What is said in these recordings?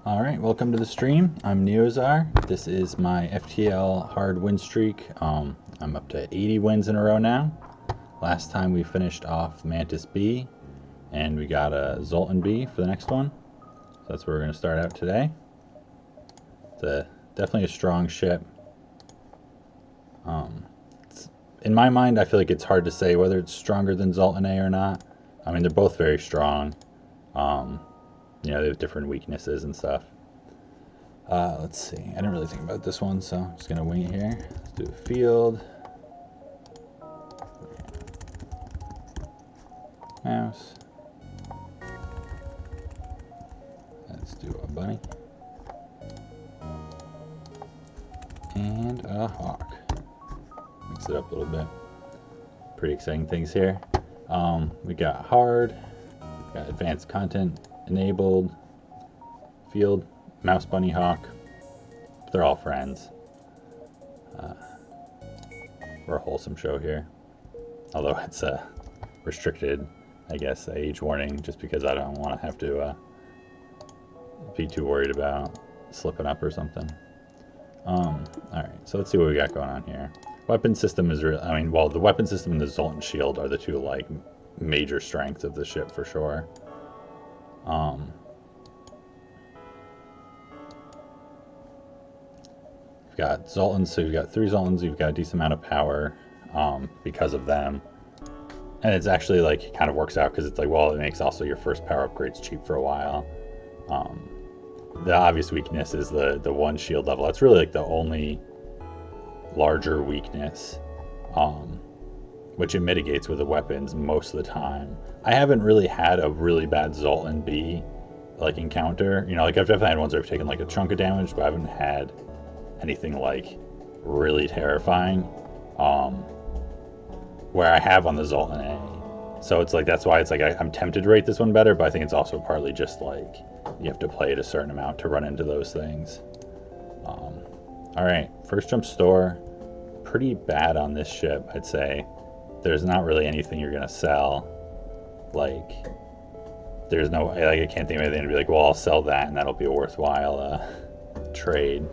Alright, welcome to the stream. I'm Neozar. This is my FTL hard win streak. I'm up to 80 wins in a row now. Last time we finished off Mantis B, and we got a Zoltan B for the next one. So that's where we're going to start out today. It's definitely a strong ship. In my mind, I feel like it's hard to say whether it's stronger than Zoltan A or not. I mean, they're both very strong. You know, they have different weaknesses and stuff. Let's see. I didn't really think about this one, so I'm just going to wing it here. Let's do a field. Mouse. Let's do a bunny. And a hawk. Mix it up a little bit. Pretty exciting things here. We got hard. We got advanced content enabled, field, mouse, bunny, hawk. They're all friends. We're a wholesome show here, although it's restricted, I guess, age warning, just because I don't want to have to be too worried about slipping up or something. Alright, so let's see what we got going on here. Weapon system is real. I mean, well, the weapon system and the Zoltan shield are the two like major strengths of the ship for sure. You've got Zoltans, so you've got 3 Zoltans, you've got a decent amount of power because of them. And it's actually like, it kind of works out because it's like, well, it makes also your first power upgrades cheap for a while. The obvious weakness is the 1 shield level. That's really like the only larger weakness, which it mitigates with the weapons most of the time. I haven't really had a really bad Zoltan B like encounter. You know, like I've definitely had ones where I've taken like a chunk of damage, but I haven't had anything like really terrifying. Where I have on the Zoltan A. So it's like, that's why it's like I'm tempted to rate this one better, but I think it's also partly just like you have to play it a certain amount to run into those things. Alright, first jump store. Pretty bad on this ship, I'd say. There's not really anything you're gonna sell. Like, there's no, like, I can't think of anything to be like, well, I'll sell that and that'll be a worthwhile trade.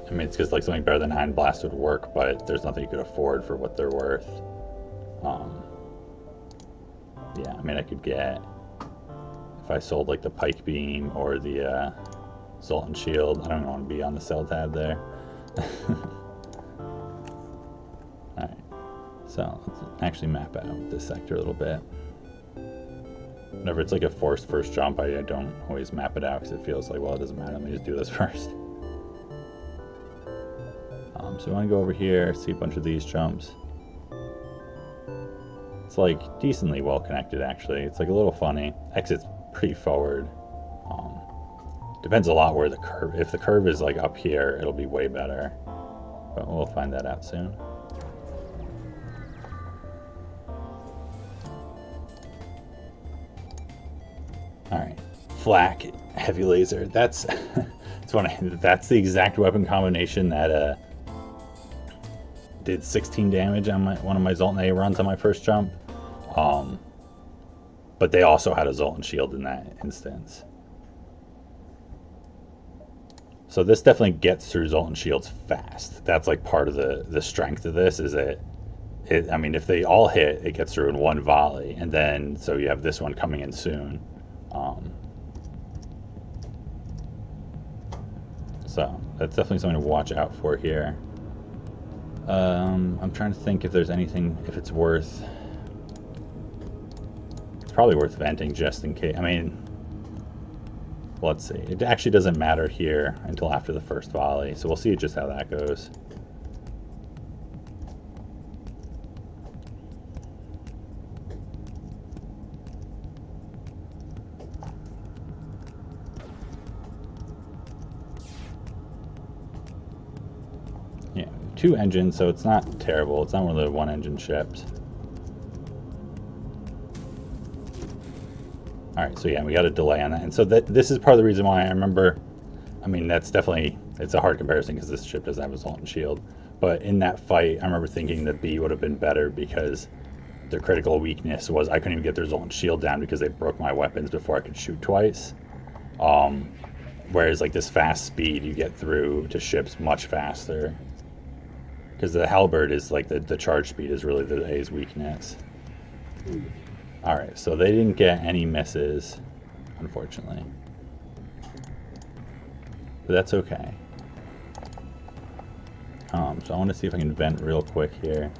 I mean, it's just like something better than Iron Blast would work, but there's nothing you could afford for what they're worth. Yeah, I mean, I could get, if I sold like the Pike Beam or the Zoltan Shield, I don't want to be on the sell tab there. Alright, so let's actually map out this sector a little bit. Whenever it's like a forced first jump, I don't always map it out because it feels like, well, it doesn't matter, let me just do this first. So we want to go over here, see a bunch of these jumps. It's like decently well connected actually. It's like a little funny. Exit's pretty forward. Depends a lot where the curve, if the curve is like up here, it'll be way better. But we'll find that out soon. Alright, flak, heavy laser. That's it's funny. That's the exact weapon combination that did 16 damage on one of my Zoltan A runs on my first jump. But they also had a Zoltan shield in that instance. So this definitely gets through Zoltan shields fast. That's like part of the strength of this, is it, I mean, if they all hit, it gets through in one volley. And then, so you have this one coming in soon. So that's definitely something to watch out for here. I'm trying to think if there's anything, if it's worth, it's probably worth venting just in case. I mean, let's see. It actually doesn't matter here until after the first volley, so we'll see just how that goes. 2 engines, so it's not terrible. It's not one of the 1-engine ships. Alright, so yeah, we got a delay on that. And so this is part of the reason why I remember, I mean, that's definitely, it's a hard comparison because this ship doesn't have a Zoltan shield. But in that fight, I remember thinking the B would have been better because their critical weakness was I couldn't even get their Zoltan shield down because they broke my weapons before I could shoot twice. Whereas like this fast speed, you get through to ships much faster. Because the halberd is like the charge speed is really the A's weakness. Alright, so they didn't get any misses, unfortunately. But that's okay. So I want to see if I can vent real quick here.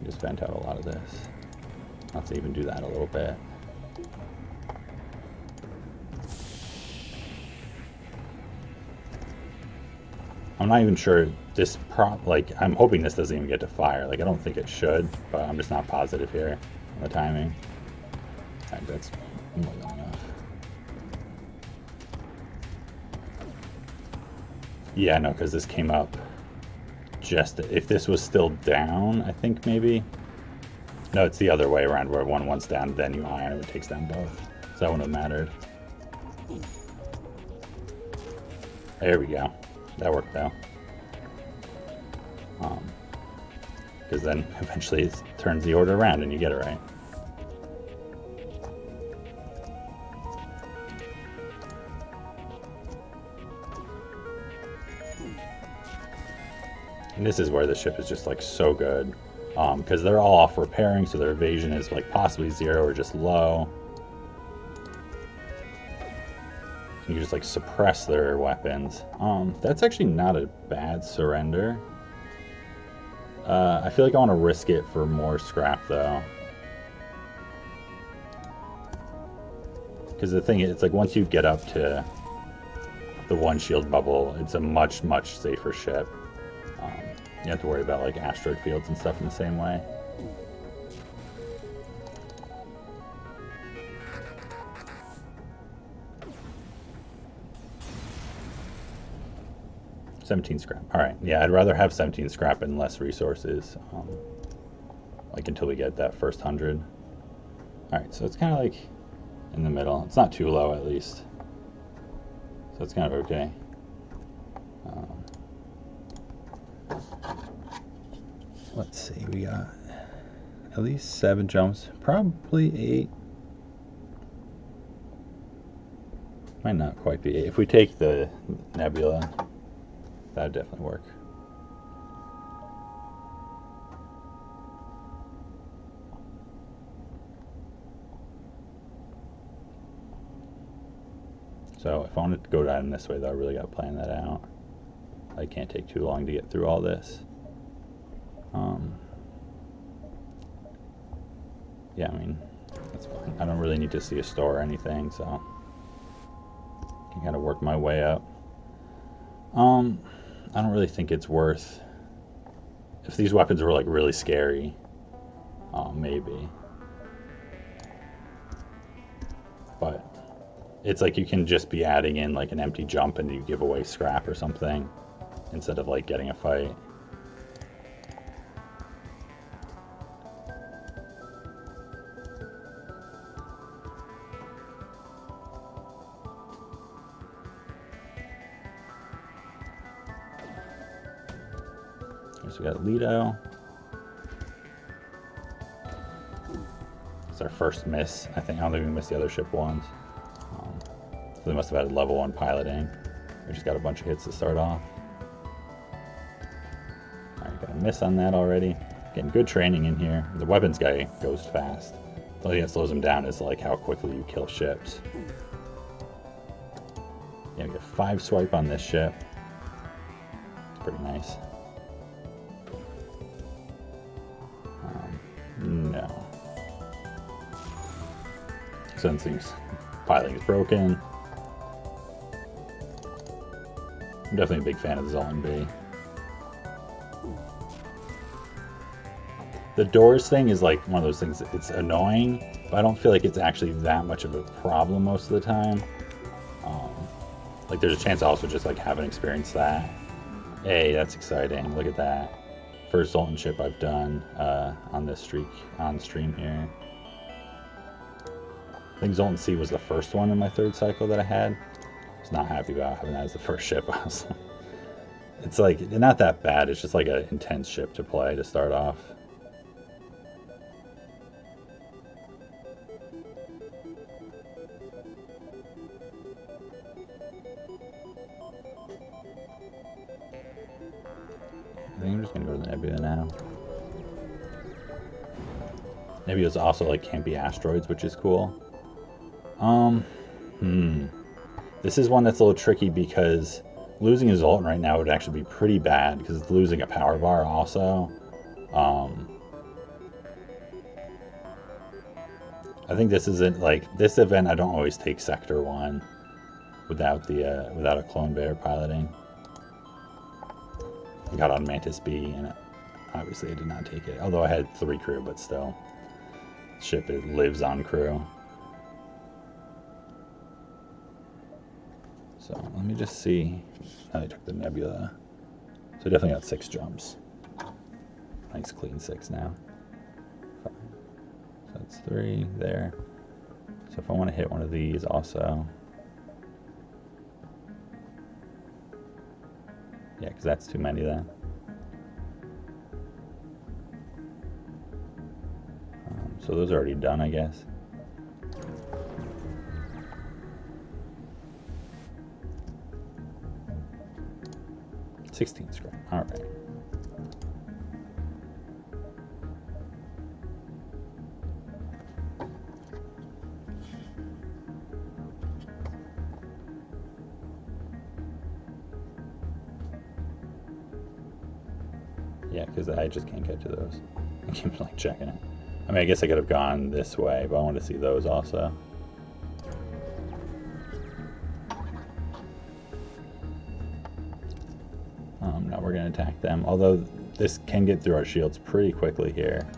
Just vent out a lot of this. Let's even do that a little bit. I'm not even sure this like, I'm hoping this doesn't even get to fire. Like, I don't think it should, but I'm just not positive here on the timing. Alright, that's more than enough. Yeah, no, because this came up just, if this was still down, I think maybe. No, it's the other way around where one's down, then you iron and it takes down both. So that wouldn't have mattered. There we go. That worked though. Because then eventually it turns the order around and you get it right. And this is where the ship is just like so good. Because they're all off repairing, so their evasion is like possibly 0 or just low. You just like suppress their weapons. That's actually not a bad surrender. I feel like I want to risk it for more scrap though. Because the thing is, it's like once you get up to the 1 shield bubble, it's a much, much safer ship. You have to worry about like asteroid fields and stuff in the same way. $17 scrap. Alright, yeah, I'd rather have 17 scrap and less resources. Like until we get that first 100. Alright, so it's kind of like in the middle. It's not too low at least. So it's kind of okay. Let's see, we got at least 7 jumps, probably 8. Might not quite be 8. If we take the nebula, that would definitely work. So if I wanted to go down this way though, I really got to plan that out. I can't take too long to get through all this. Yeah, I mean, that's fine. I don't really need to see a store or anything, so I can kind of work my way up. I don't really think it's worth, if these weapons were like really scary, maybe. But it's like you can just be adding in like an empty jump and you give away scrap or something instead of like getting a fight. So we got Lido. It's our first miss. I don't think we missed the other ship once. So they must have had level 1 piloting. We just got a bunch of hits to start off. Alright, got a miss on that already. Getting good training in here. The weapons guy goes fast. The only thing that slows him down is like how quickly you kill ships. Yeah, we get 5 swipe on this ship. It's pretty nice. No. Sensing's piloting is broken. I'm definitely a big fan of the Zoltan B. The doors thing is like one of those things, it's annoying, but I don't feel like it's actually that much of a problem most of the time. Like there's a chance I also just like haven't experienced that. Hey, that's exciting. Look at that. First Zoltan ship I've done on this streak on stream here. I think Zoltan C was the first one in my third cycle that I had. I was not happy about having that as the first ship. It's like, not that bad, it's just like an intense ship to play to start off. I think I'm just gonna go to the Nebula now. Nebula's also like can't be asteroids, which is cool. This is one that's a little tricky because losing a Zoltan right now would actually be pretty bad because it's losing a power bar also. I think this isn't like this event. I don't always take Sector 1 without the without a clone bear piloting. I got on Mantis B and obviously I did not take it. Although I had 3 crew, but still, ship it lives on crew. So let me just see. I took the Nebula. So definitely got 6 jumps. Nice clean 6 now. 5. So that's 3 there. So if I want to hit one of these also. Yeah, because that's too many then. So those are already done, I guess. $16 scrap. All right. Yeah, because I just can't get to those. I keep like checking it. I mean, I guess I could have gone this way, but I want to see those also. Now we're going to attack them, although this can get through our shields pretty quickly here.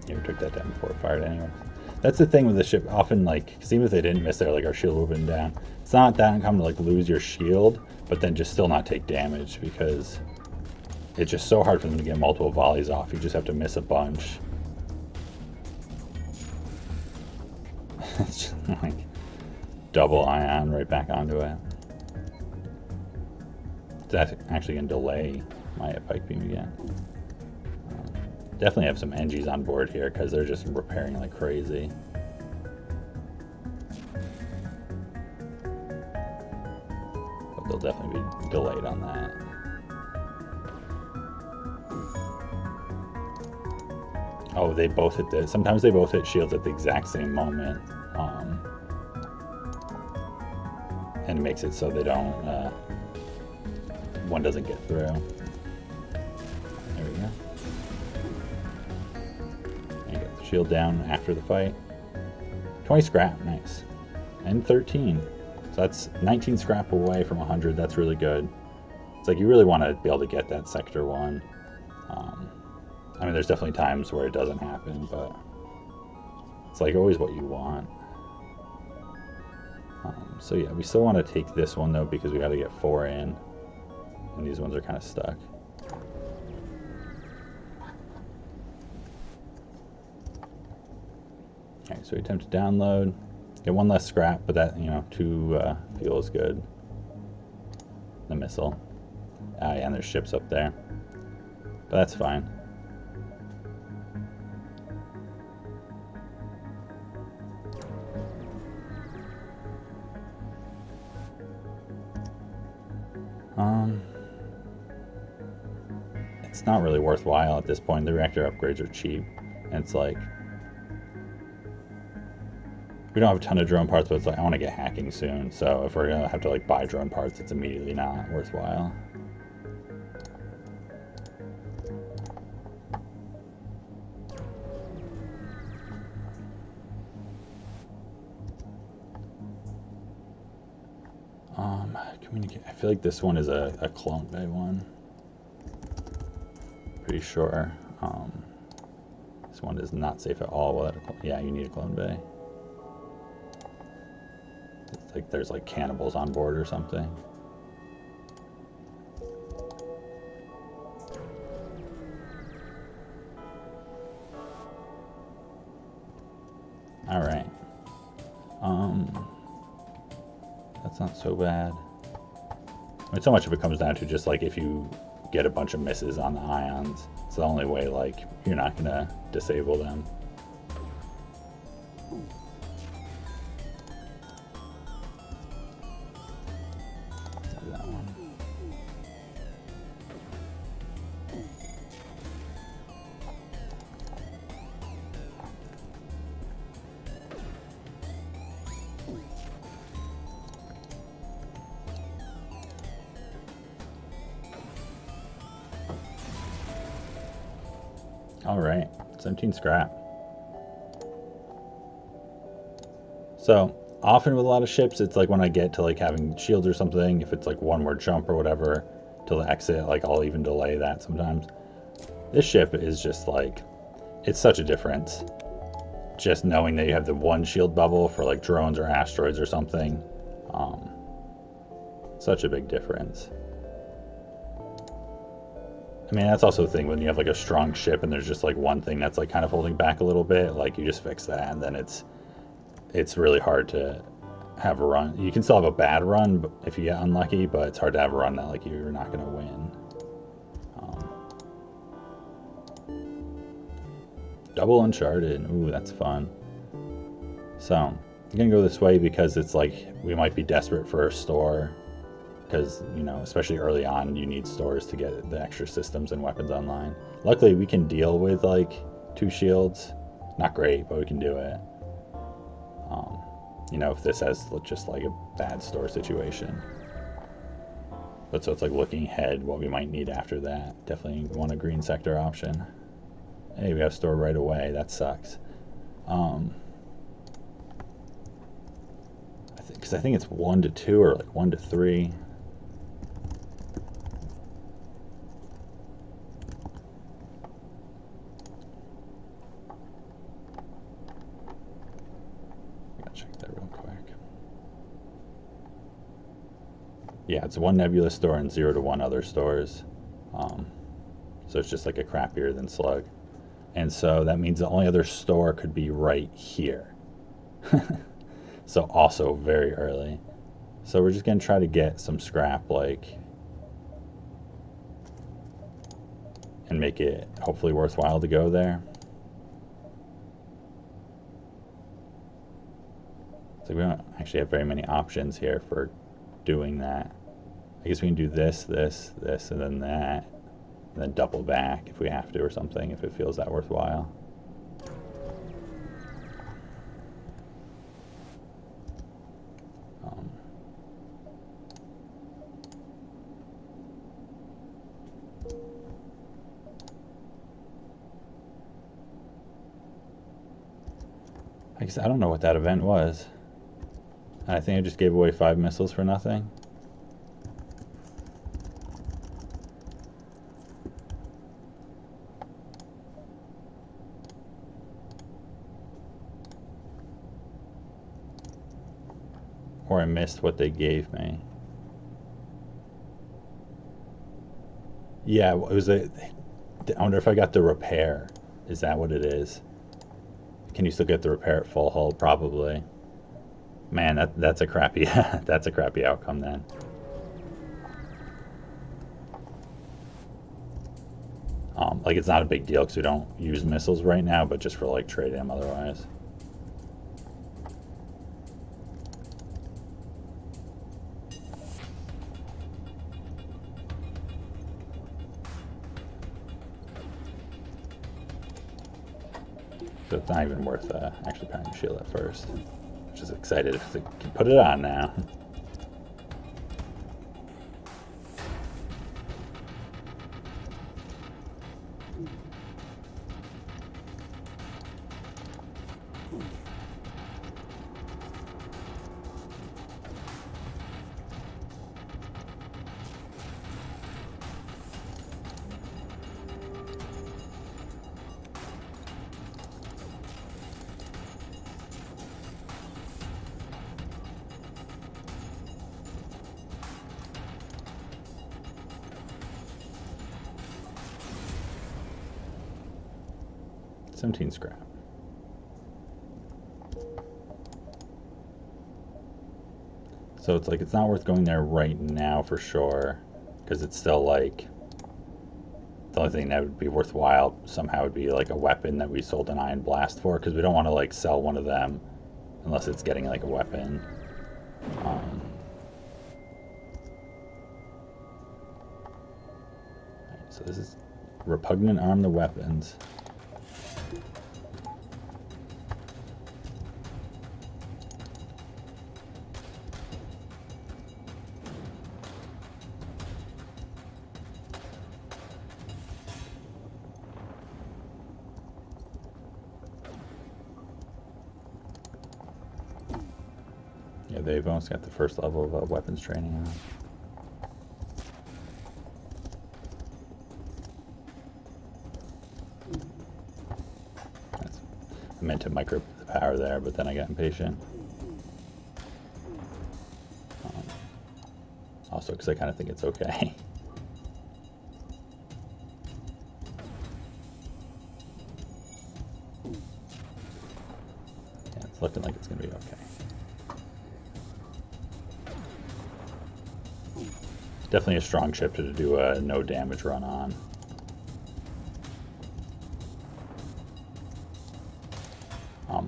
We took that down before it fired anyway. That's the thing with the ship. Often, like, even if they didn't miss there, like our shield would have been down. It's not that uncommon to like lose your shield, but then just still not take damage because it's just so hard for them to get multiple volleys off. You just have to miss a bunch. It's just like double ion right back onto it. That's actually going to delay my pike beam again. Definitely have some NGs on board here because they're just repairing like crazy. But they'll definitely be delayed on that. Oh, they both hit the. Sometimes they both hit shields at the exact same moment, and it makes it so they don't. One doesn't get through. There we go. Shield down after the fight. 20 scrap, nice. And 13. So that's 19 scrap away from 100. That's really good. It's like you really want to be able to get that Sector 1. I mean, there's definitely times where it doesn't happen, but it's like always what you want. So yeah, we still want to take this one though because we got to get 4 in. And these ones are kind of stuck. Alright, so we attempt to download, get 1 less scrap, but that, 2 fuel is good. The missile. Yeah, and there's ships up there. But that's fine. It's not really worthwhile at this point. The reactor upgrades are cheap, and it's like we don't have a ton of drone parts, but it's like I want to get hacking soon. So if we're gonna have to like buy drone parts, it's immediately not worthwhile. Communicate. I feel like this one is a clone bay one. Pretty sure. This one is not safe at all. Well, yeah, you need a clone bay. It's like there's like cannibals on board or something. All right. That's not so bad. I mean, so much of it comes down to just like if you get a bunch of misses on the ions, it's the only way like you're not gonna disable them. That one. All right, 17 scrap. So often with a lot of ships, it's like when I get to like having shields or something, if it's like one more jump or whatever to the exit, like I'll even delay that sometimes. This ship is just like, it's such a difference. Just knowing that you have the one shield bubble for like drones or asteroids or something. Such a big difference. I mean, that's also the thing when you have like a strong ship and there's just like one thing that's like kind of holding back a little bit, like you just fix that and then it's really hard to have a run. You can still have a bad run if you get unlucky, but it's hard to have a run that like you're not going to win. Double Uncharted. Ooh, that's fun. So I'm going to go this way because it's like we might be desperate for a store. Because, you know, especially early on, you need stores to get the extra systems and weapons online. Luckily, we can deal with, like, 2 shields. Not great, but we can do it. You know, if this has just, like, a bad store situation. But so it's, like, looking ahead what we might need after that. Definitely want a green sector option. Hey, we have store right away. That sucks. Because I think it's 1 to 2 or, like, 1 to 3. Yeah, it's 1 nebula store and 0 to 1 other stores. So it's just like a crappier than slug. And so that means the only other store could be right here. So also very early. So we're just going to try to get some scrap, like, and make it hopefully worthwhile to go there. So we don't actually have very many options here for doing that. I guess we can do this, this, this, and then that, and then double back if we have to or something, if it feels that worthwhile. I guess I don't know what that event was. I think I just gave away 5 missiles for nothing. Or I missed what they gave me. Yeah, it was I wonder if I got the repair. Is that what it is? Can you still get the repair at full hull? Probably. Man, that's a crappy that's a crappy outcome then. Like it's not a big deal because we don't use missiles right now, but just for like trade them otherwise. So it's not even worth actually packing shield at first. Just excited if they can put it on now. $17 scrap. So it's like it's not worth going there right now for sure, because it's still like the only thing that would be worthwhile somehow would be like a weapon that we sold an Iron Blast for, because we don't want to like sell one of them unless it's getting like a weapon. So this is repugnant arm the weapons. Yeah, they've almost got the first level of weapons training on. I meant to micro the power there, but then I got impatient. Also, because I kind of think it's okay. Yeah, it's looking like it's going to be okay. Definitely a strong ship to do a no damage run on.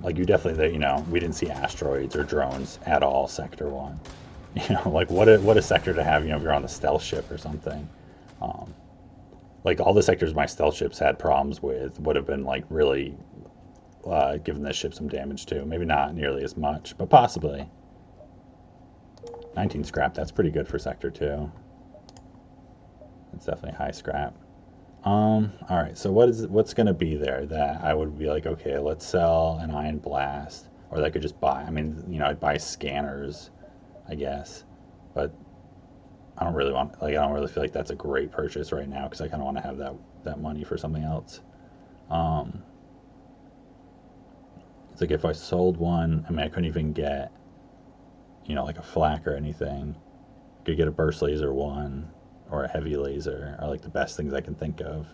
Like you definitely, you know, we didn't see asteroids or drones at all, Sector 1. You know, like what a sector to have, you know, if you're on a stealth ship or something. Like all the sectors my stealth ships had problems with would have been like really giving this ship some damage too. Maybe not nearly as much, but possibly. 19 scrap, that's pretty good for Sector 2. It's definitely high scrap. Alright, so what's gonna be there that I would be like, okay, let's sell an Iron Blast, or that I could just buy. I mean, you know, I'd buy scanners, I guess, but I don't really want, like, I don't really feel like that's a great purchase right now, because I kind of want to have that money for something else. It's like if I sold one, I mean, I couldn't even get, you know, like a flak or anything. Could get a burst laser one, or a heavy laser are like the best things I can think of.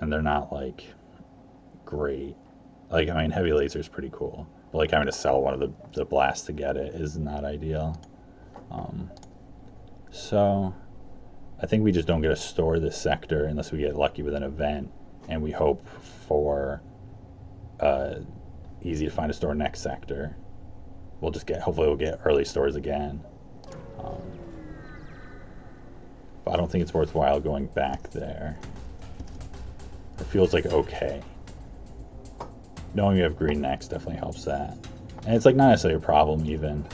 And they're not like great. Like, I mean, heavy laser is pretty cool, but like having to sell one of the blasts to get it is not ideal. So I think we just don't get to store this sector unless we get lucky with an event, and we hope for easy to find a store next sector. We'll just get, hopefully we'll get early stores again. But I don't think it's worthwhile going back there. It feels like okay. Knowing we have green next definitely helps that. And it's like not necessarily a problem even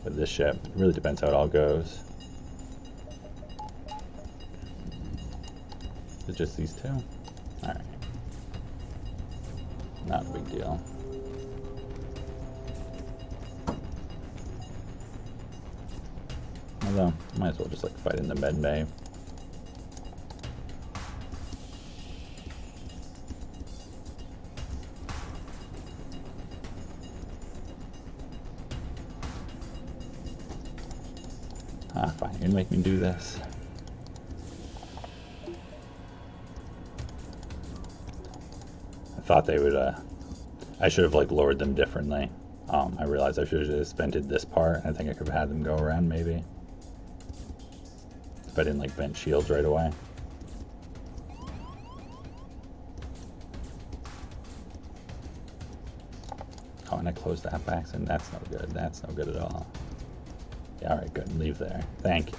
with this ship. It really depends how it all goes. Is it just these two? Alright. Not a big deal. Although, might as well just like fight in the med bay. Ah, fine, you're gonna make me do this. I thought they would, I should have like lowered them differently. I realized I should have just vented this part. I think I could have had them go around maybe. If I didn't like vent shields right away. Oh, and I closed that back, and that's no good. That's no good at all. Yeah, alright, good. Leave there. Thank you.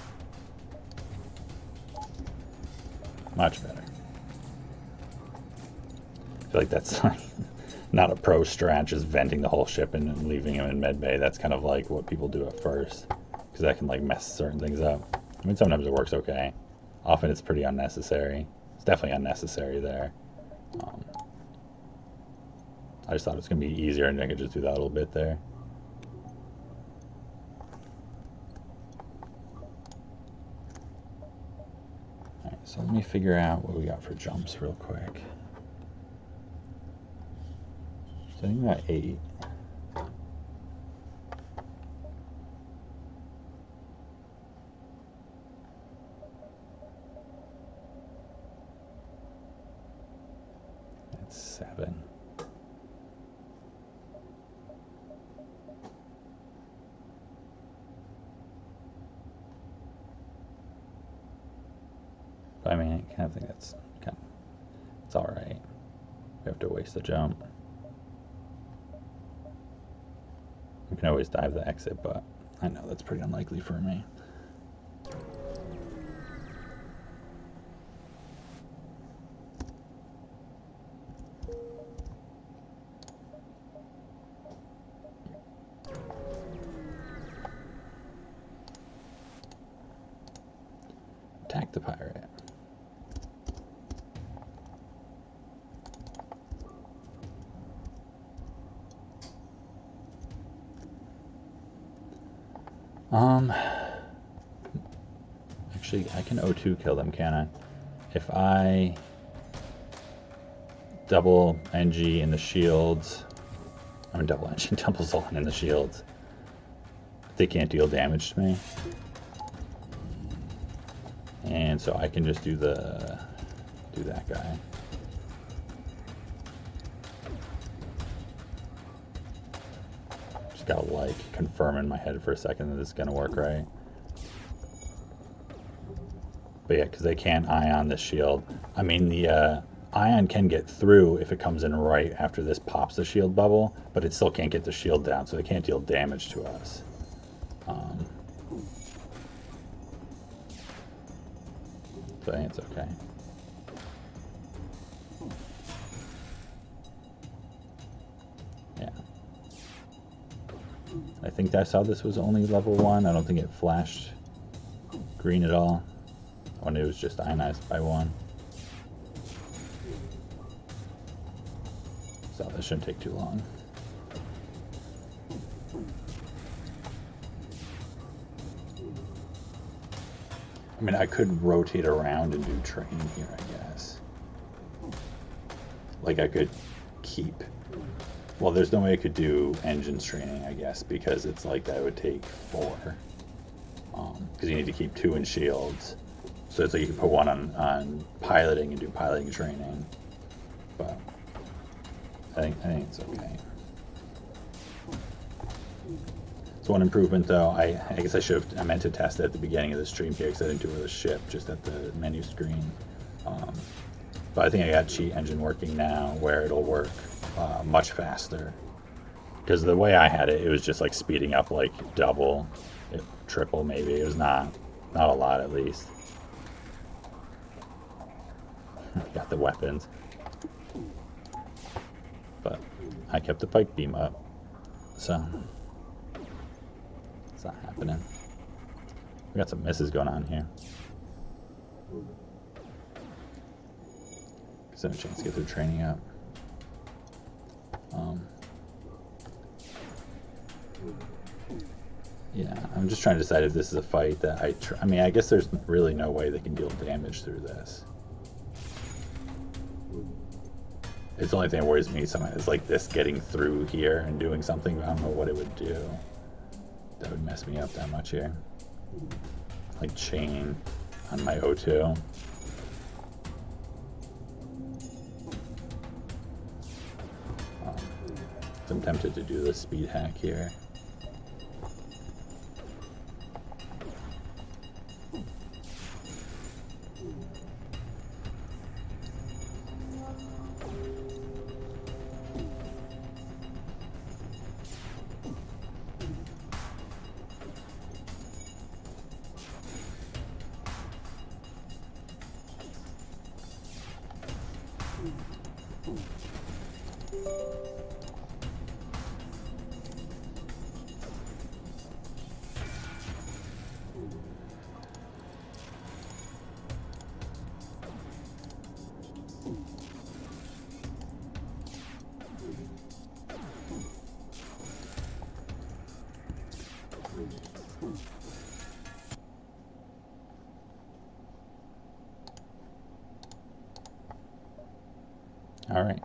Much better. feel like that's like not a pro strat, just venting the whole ship and leaving him in medbay. That's kind of like what people do at first, because that can like mess certain things up. I mean, sometimes it works okay. Often it's pretty unnecessary. It's definitely unnecessary there. I just thought it was going to be easier and I could just do that a little bit there. Alright, so let me figure out what we got for jumps real quick. So I think we got 8. That's 7. But I mean, I kind of think that's kind of, it's all right. We have to waste the jump. We can always dive the exit, but I know that's pretty unlikely for me. Attack the pirate. Actually, I can O2 kill them, can I? If I double NG in the shields, I mean double NG, double Zoltan in the shields, they can't deal damage to me. And so I can just do that guy. Just gotta like confirm in my head for a second that this is gonna work right. But yeah, because they can't ion the shield. I mean, the ion can get through if it comes in right after this pops the shield bubble, but it still can't get the shield down, so they can't deal damage to us. So I think it's okay. Yeah. I think that's how this was only level 1. I don't think it flashed green at all when it was just ionized by 1. So this shouldn't take too long. I mean, I could rotate around and do training here, I guess. Like I could keep, well, there's no way I could do engines training, I guess, because it's like that would take 4. Because you need to keep 2 in shields. So it's like you can put 1 on piloting and do piloting training. But I think it's okay. So one improvement though, I guess I meant to test it at the beginning of the stream here because I didn't do it with the ship, just at the menu screen. But I think I got cheat engine working now where it'll work much faster. Because the way I had it, it was just like speeding up like double, triple maybe. It was not a lot at least. Got the weapons. But I kept the pike beam up. So it's not happening. We got some misses going on here. Gives them a chance to get their training up. Yeah, I'm just trying to decide if this is a fight that I mean, I guess there's really no way they can deal damage through this. It's the only thing that worries me sometimes is like this getting through here and doing something, but I don't know what it would do. That would mess me up that much here. Like chain on my O2. I'm tempted to do the speed hack here. All right.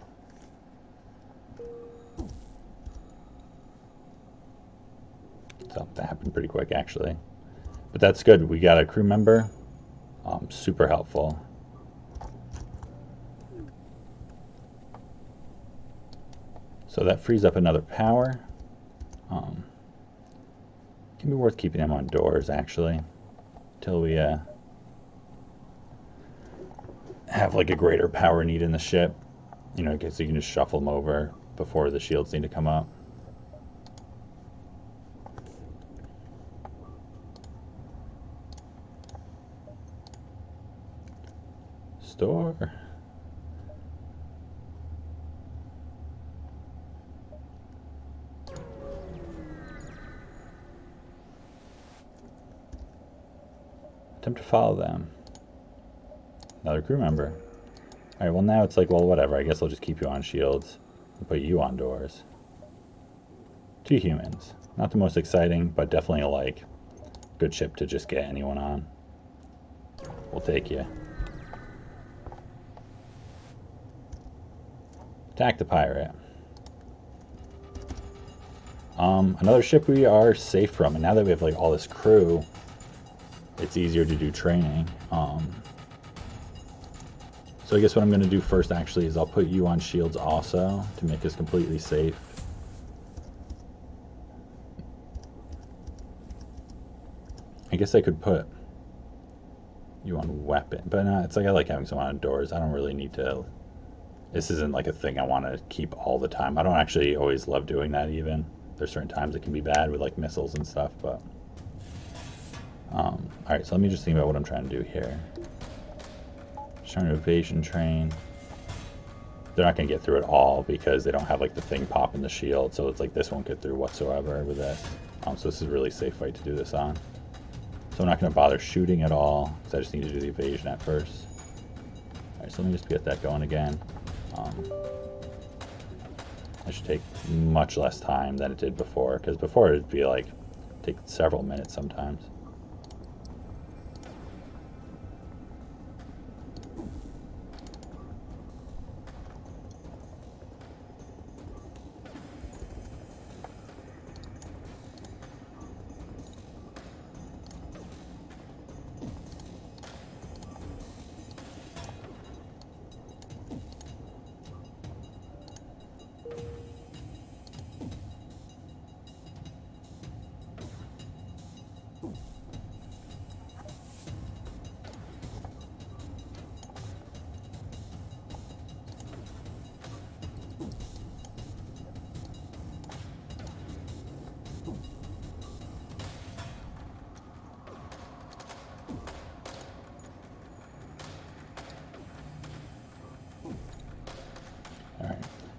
So that happened pretty quick, actually. But that's good. We got a crew member. Super helpful. So that frees up another power. Can be worth keeping him on doors, actually, until we have like a greater power need in the ship. You know, so you can just shuffle them over before the shields need to come up. Store. Attempt to follow them. Another crew member. Alright, well now it's like, well, whatever. I guess I'll just keep you on shields and put you on doors. 2 humans. Not the most exciting, but definitely a, like, good ship to just get anyone on. We'll take you. Attack the pirate. Another ship we are safe from, and now that we have like all this crew, it's easier to do training. So I guess what I'm going to do first actually is I'll put you on shields also to make us completely safe. I guess I could put you on weapon, but it's like I like having someone on doors. I don't really need to. This isn't like a thing I want to keep all the time. I don't actually always love doing that even. There's certain times it can be bad with like missiles and stuff, but alright, so let me just think about what I'm trying to do here. Just trying to evasion train. They're not going to get through it all because they don't have like the thing popping the shield, so it's like this won't get through whatsoever with this. So this is a really safe fight to do this on. So I'm not going to bother shooting at all because I just need to do the evasion at first. Alright, so let me just get that going again. That should take much less time than it did before, because before it'd be like take several minutes sometimes.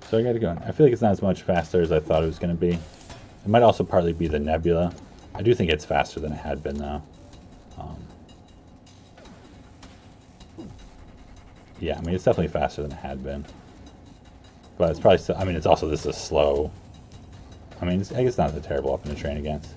So I gotta go. I feel like it's not as much faster as I thought it was going to be. It might also partly be the nebula. I do think it's faster than it had been, though. Yeah, I mean, it's definitely faster than it had been. But it's probably still, I mean, it's also, this is slow. I mean, I guess it's not a terrible weapon to train against.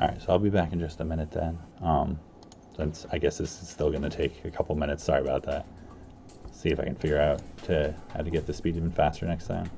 Alright, so I'll be back in just a minute then. Since I guess this is still going to take a couple minutes. Sorry about that. See if I can figure out how to get the speed even faster next time.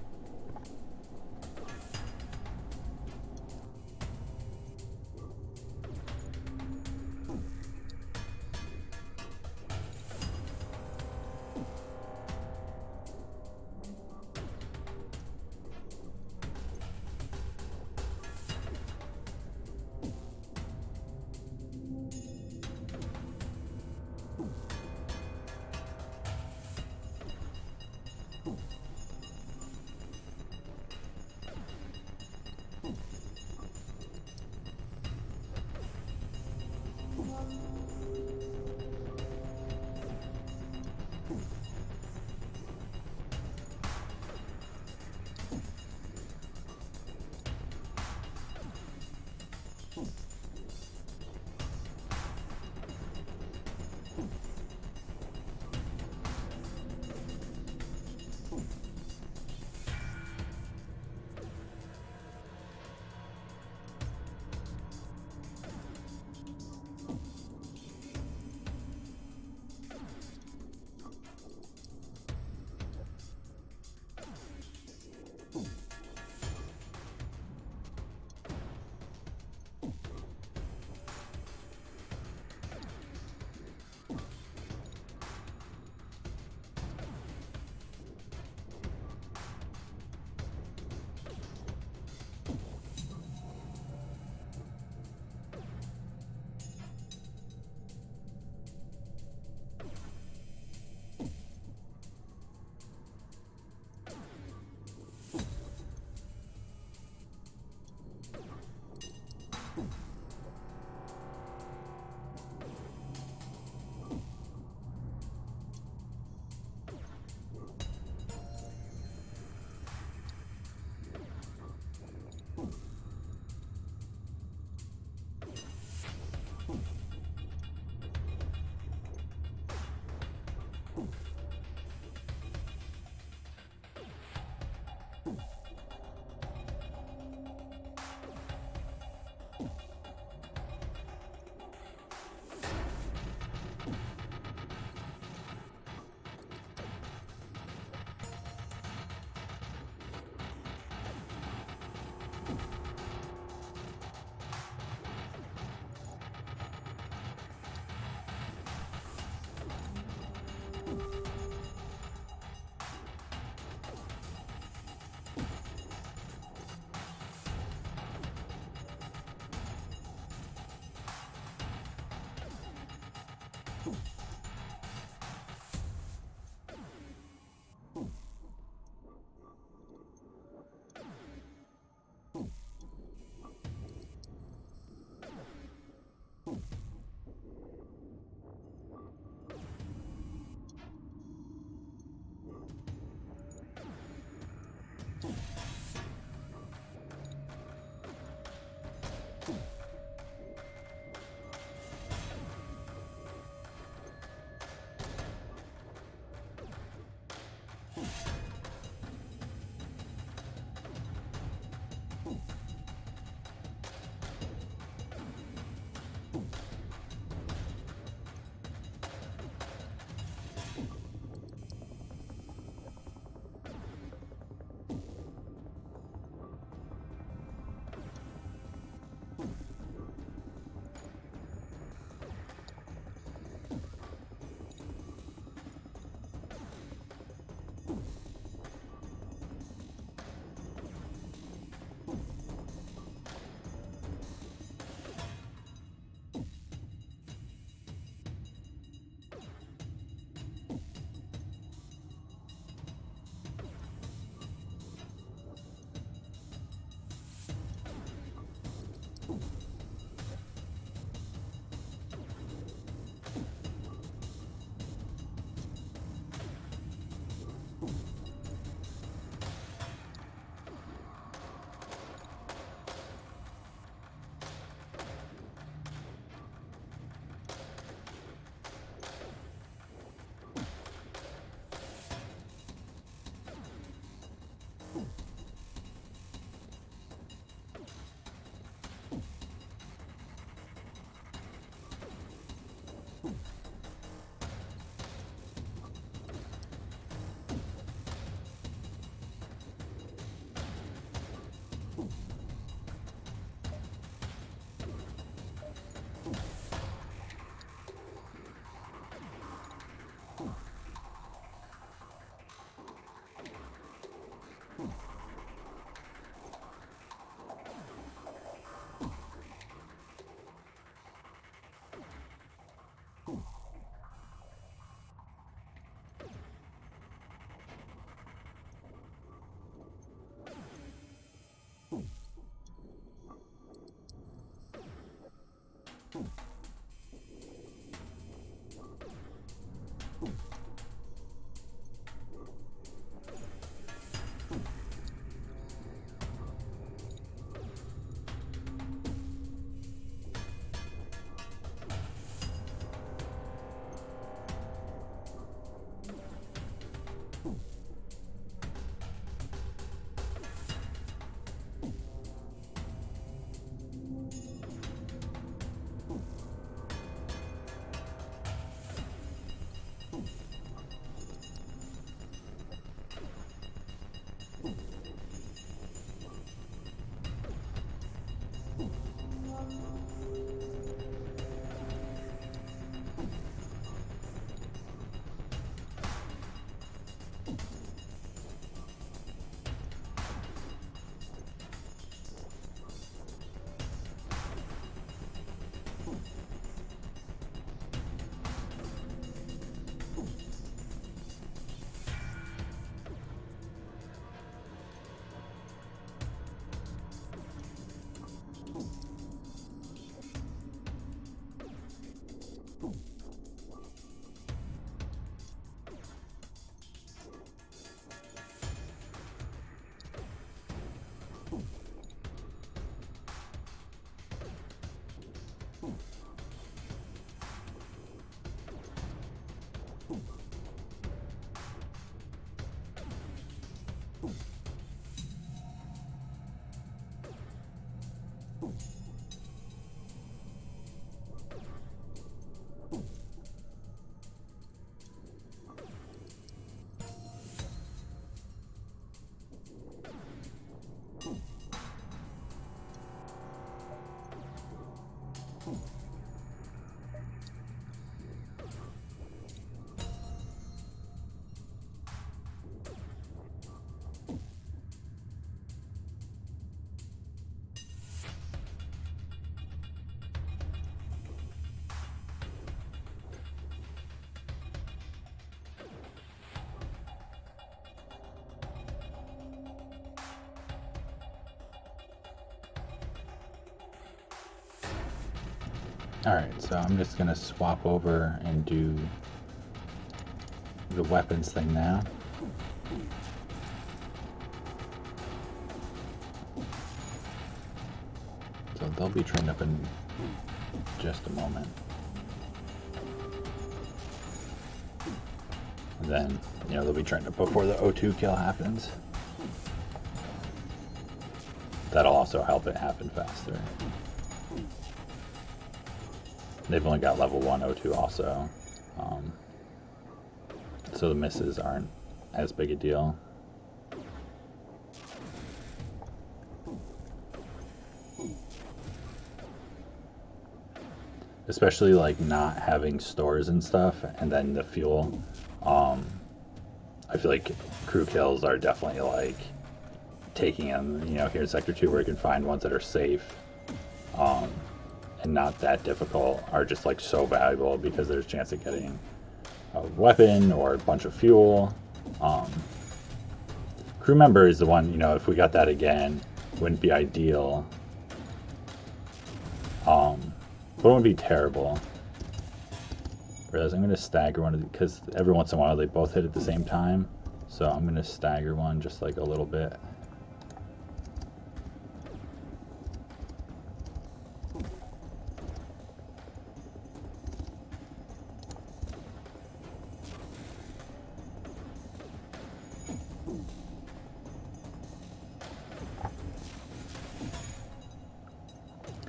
Alright, so I'm just gonna swap over and do the weapons thing now. So they'll be trained up in just a moment. And then, you know, they'll be trained up before the O2 kill happens. That'll also help it happen faster. They've only got level 1 O2 also. So the misses aren't as big a deal. Especially like not having stores and stuff, and then the fuel. I feel like crew kills are definitely like taking them, you know, here in Sector 2 where you can find ones that are safe and not that difficult are just like so valuable because there's a chance of getting a weapon or a bunch of fuel. Crew member is the one, you know, if we got that again, wouldn't be ideal. But it wouldn't be terrible. Whereas I'm going to stagger one of because every once in a while they both hit at the same time. So I'm going to stagger one just like a little bit.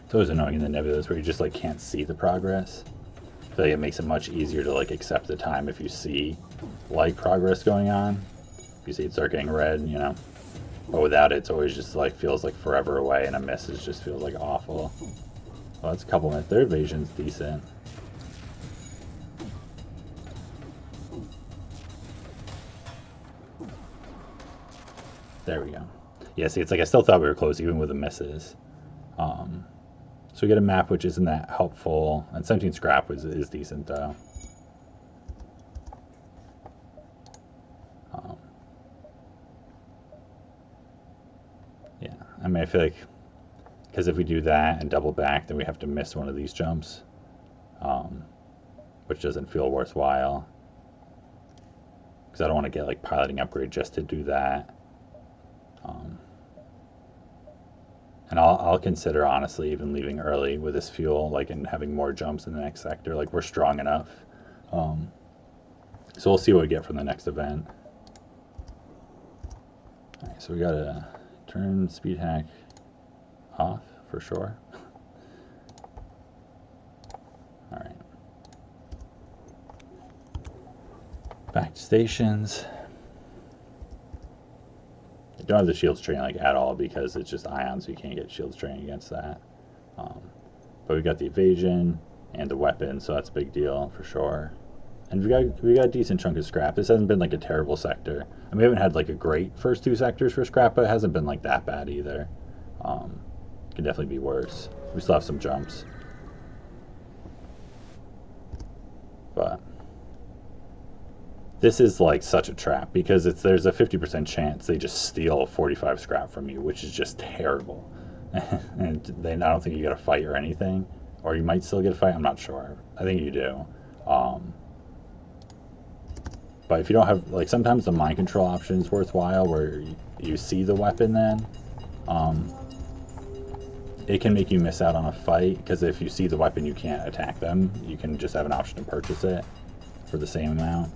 It's always annoying in the nebulas where you just like can't see the progress. I feel like it makes it much easier to like accept the time if you see like progress going on. If you see it start getting red, you know. But without it, it's always just like feels like forever away, and a miss just feels like awful. Well, that's a couple minutes. Their evasion's decent. There we go. Yeah, see, it's like I still thought we were close even with the misses. So we get a map which isn't that helpful, and 17 scrap is decent though. Yeah, I mean, I feel like because if we do that and double back, then we have to miss one of these jumps, which doesn't feel worthwhile. Because I don't want to get like piloting upgrade just to do that. And I'll consider honestly even leaving early with this fuel, like, and having more jumps in the next sector. Like, we're strong enough. So we'll see what we get from the next event. Alright, so we gotta turn speed hack off for sure. Alright. Back to stations. I don't have the shields training like at all because it's just ion, so you can't get shields training against that. But we got the evasion and the weapon, so that's a big deal for sure. And we got a decent chunk of scrap. This hasn't been like a terrible sector. I mean, we haven't had like a great first two sectors for scrap, but it hasn't been like that bad either. Could definitely be worse. We still have some jumps, but this is like such a trap because there's a 50% chance they just steal 45 scrap from you, which is just terrible. And then I don't think you get a fight or anything, or you might still get a fight. I'm not sure. I think you do. But if you don't have, like, sometimes the mind control option is worthwhile where you see the weapon then. It can make you miss out on a fight because if you see the weapon you can't attack them. You can just have an option to purchase it for the same amount.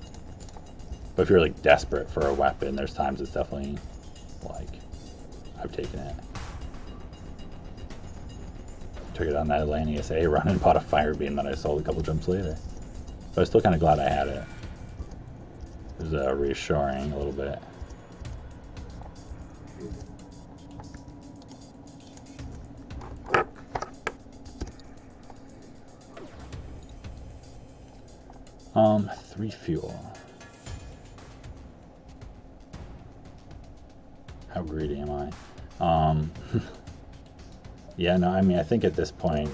But if you're like desperate for a weapon, there's times it's definitely like, I've taken it. Took it on that Atlantic SA run and bought a fire beam that I sold a couple jumps later. But I'm still kind of glad I had it. It was reassuring a little bit. Three fuel. How greedy am I? Yeah, no, I mean, I think at this point,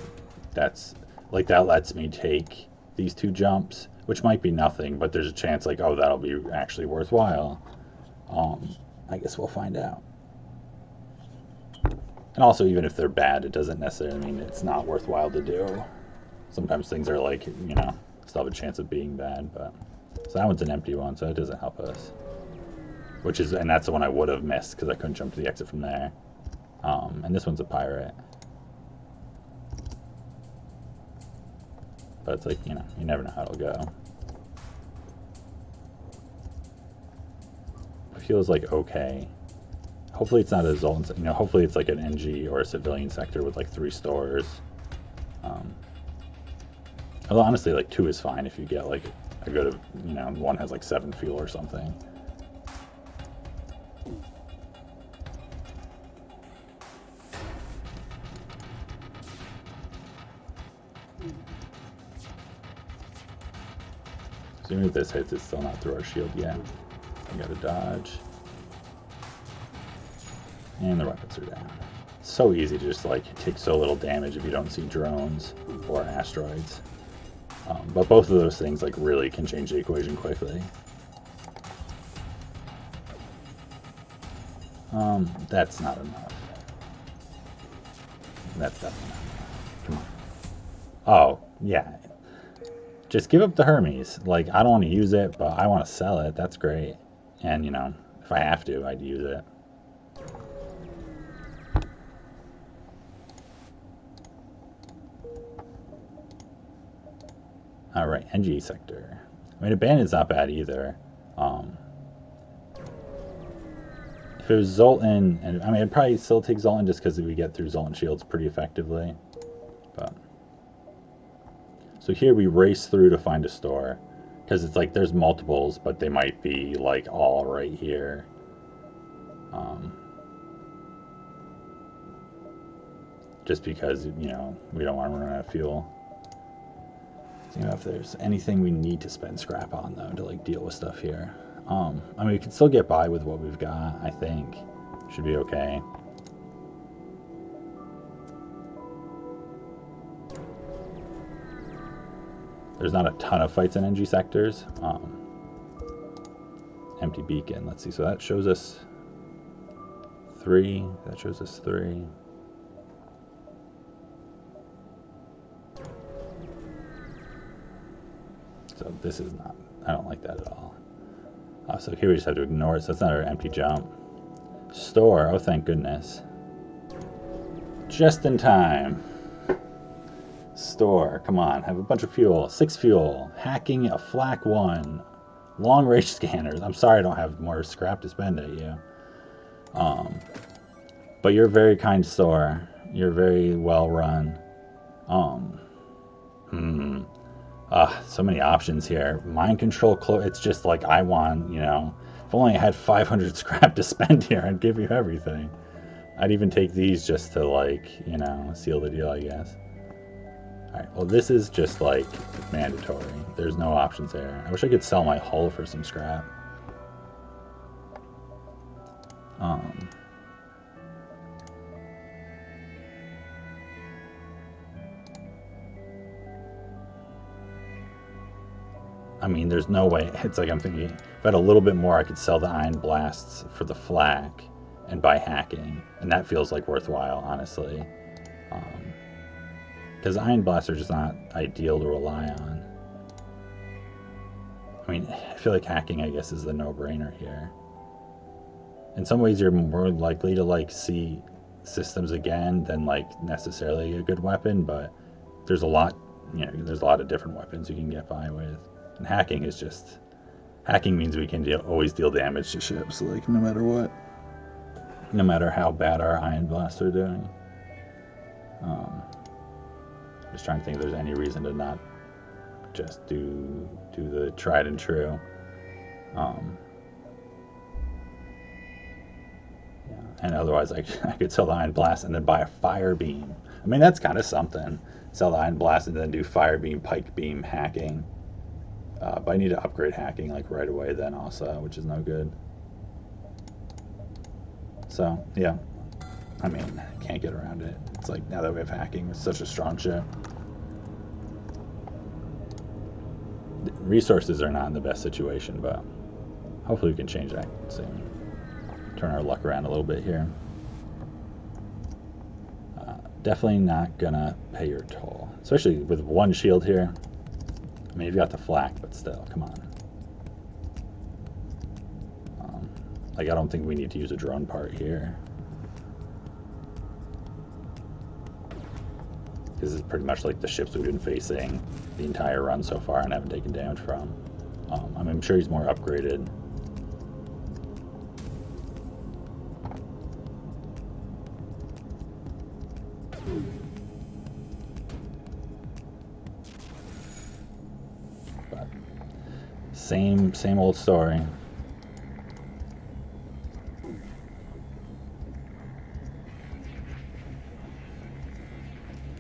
that's, like, that lets me take these two jumps, which might be nothing, but there's a chance, like, oh, that'll be actually worthwhile. I guess we'll find out. And also, even if they're bad, it doesn't necessarily mean it's not worthwhile to do. sometimes things are like, you know, still have a chance of being bad, but... So that one's an empty one, so it doesn't help us. Which is, and that's the one I would have missed because I couldn't jump to the exit from there. And this one's a pirate. But it's like, you know, you never know how it'll go. It feels like okay. Hopefully it's not a Zoltan, you know, hopefully it's like an NG or a civilian sector with like 3 stores. Although honestly, like 2 is fine if you get like a good, you know, one has like 7 fuel or something. As soon as this hits, it's still not through our shield yet. We gotta dodge. And the weapons are down. It's so easy to just like take so little damage if you don't see drones or asteroids. But both of those things like really can change the equation quickly. That's not enough. That's definitely not enough. Come on. Oh, yeah. Just give up the Hermes. Like, I don't want to use it, but I want to sell it. That's great. And, you know, if I have to, I'd use it. Alright, NG sector. I mean, Abandoned's not bad either. If it was Zoltan, and I mean, I'd probably still take Zoltan just because we get through Zoltan shields pretty effectively. But so here we race through to find a store. Because it's like there's multiples, but they might be like all right here. Just because, you know, we don't want to run out of fuel. You know, if there's anything we need to spend scrap on though to like deal with stuff here. I mean, we can still get by with what we've got. I think should be okay. There's not a ton of fights in NG sectors. Empty beacon. Let's see. So that shows us 3. That shows us 3. So this is not, I don't like that at all. So here we just have to ignore it, so it's not our empty jump. Store, oh thank goodness. Just in time. Store, come on, have a bunch of fuel. 6 fuel, hacking a flak 1. Long range scanners. I'm sorry I don't have more scrap to spend at you. But you're a very kind store. You're very well run. So many options here. Mind control, it's just like I want, you know, if only I had 500 scrap to spend here, I'd give you everything. I'd even take these just to like, you know, seal the deal, I guess. Alright, well this is just like mandatory. There's no options there. I wish I could sell my hull for some scrap. I mean, there's no way. It's like I'm thinking, if I had a little bit more, I could sell the ion blasts for the flak and buy hacking. And that feels like worthwhile, honestly. Because ion blasts are just not ideal to rely on. I mean, I feel like hacking, I guess, is the no-brainer here. In some ways, you're more likely to, like, see systems again than, like, necessarily a good weapon. But there's a lot, you know, there's a lot of different weapons you can get by with. And hacking is just... Hacking means we can always deal damage to ships, like, no matter what. No matter how bad our ion blasts are doing. Just trying to think if there's any reason to not just do the tried and true. Yeah, and otherwise I could sell the ion blast and then buy a fire beam. I mean, that's kind of something. Sell the ion blast and then do fire beam, pike beam, hacking. But I need to upgrade hacking like right away then also, which is no good. So, yeah. I mean, can't get around it. It's like, now that we have hacking, it's such a strong ship. Resources are not in the best situation, but hopefully we can change that soon. Turn our luck around a little bit here. definitely not gonna pay your toll, especially with one shield here. I mean, you've got the flak, but still, come on. Like, I don't think we need to use a drone part here. This is pretty much like the ships we've been facing the entire run so far and haven't taken damage from. I mean, I'm sure he's more upgraded. But same old story.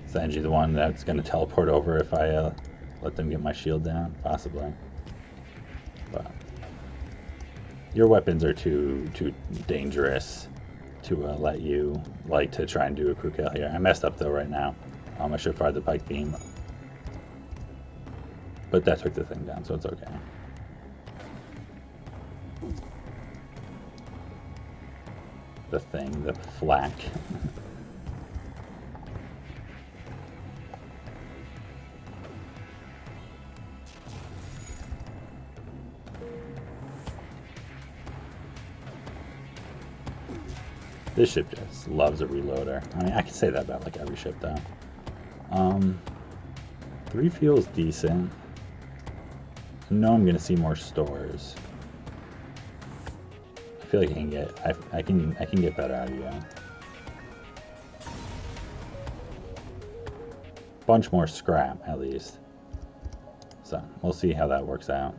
Is Angie the one that's going to teleport over if I let them get my shield down? Possibly. But your weapons are too dangerous to let you to try and do a crew kill here. I messed up though right now. I should have fired the pike beam, but that took the thing down, so it's okay. The flak. This ship just loves a reloader. I mean, I can say that about like every ship though. 3 feels decent. I know I'm gonna see more stores. I feel like I can get better out of you. Bunch more scrap at least. So we'll see how that works out.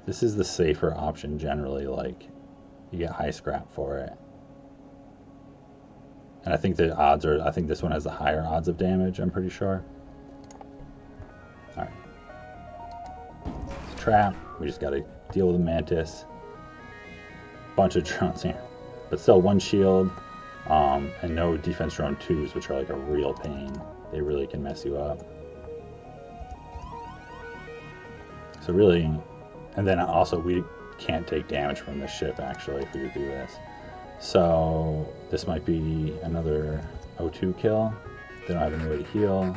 This is the safer option generally, like you get high scrap for it. And I think the odds are, I think this one has the higher odds of damage, I'm pretty sure. Alright. It's a trap. We just gotta deal with the mantis. Bunch of drones here. But still 1 shield, and no defense drone 2s, which are like a real pain. They really can mess you up. So really, and then also we can't take damage from this ship actually if we do this. So this might be another O2 kill. They don't have any way to heal.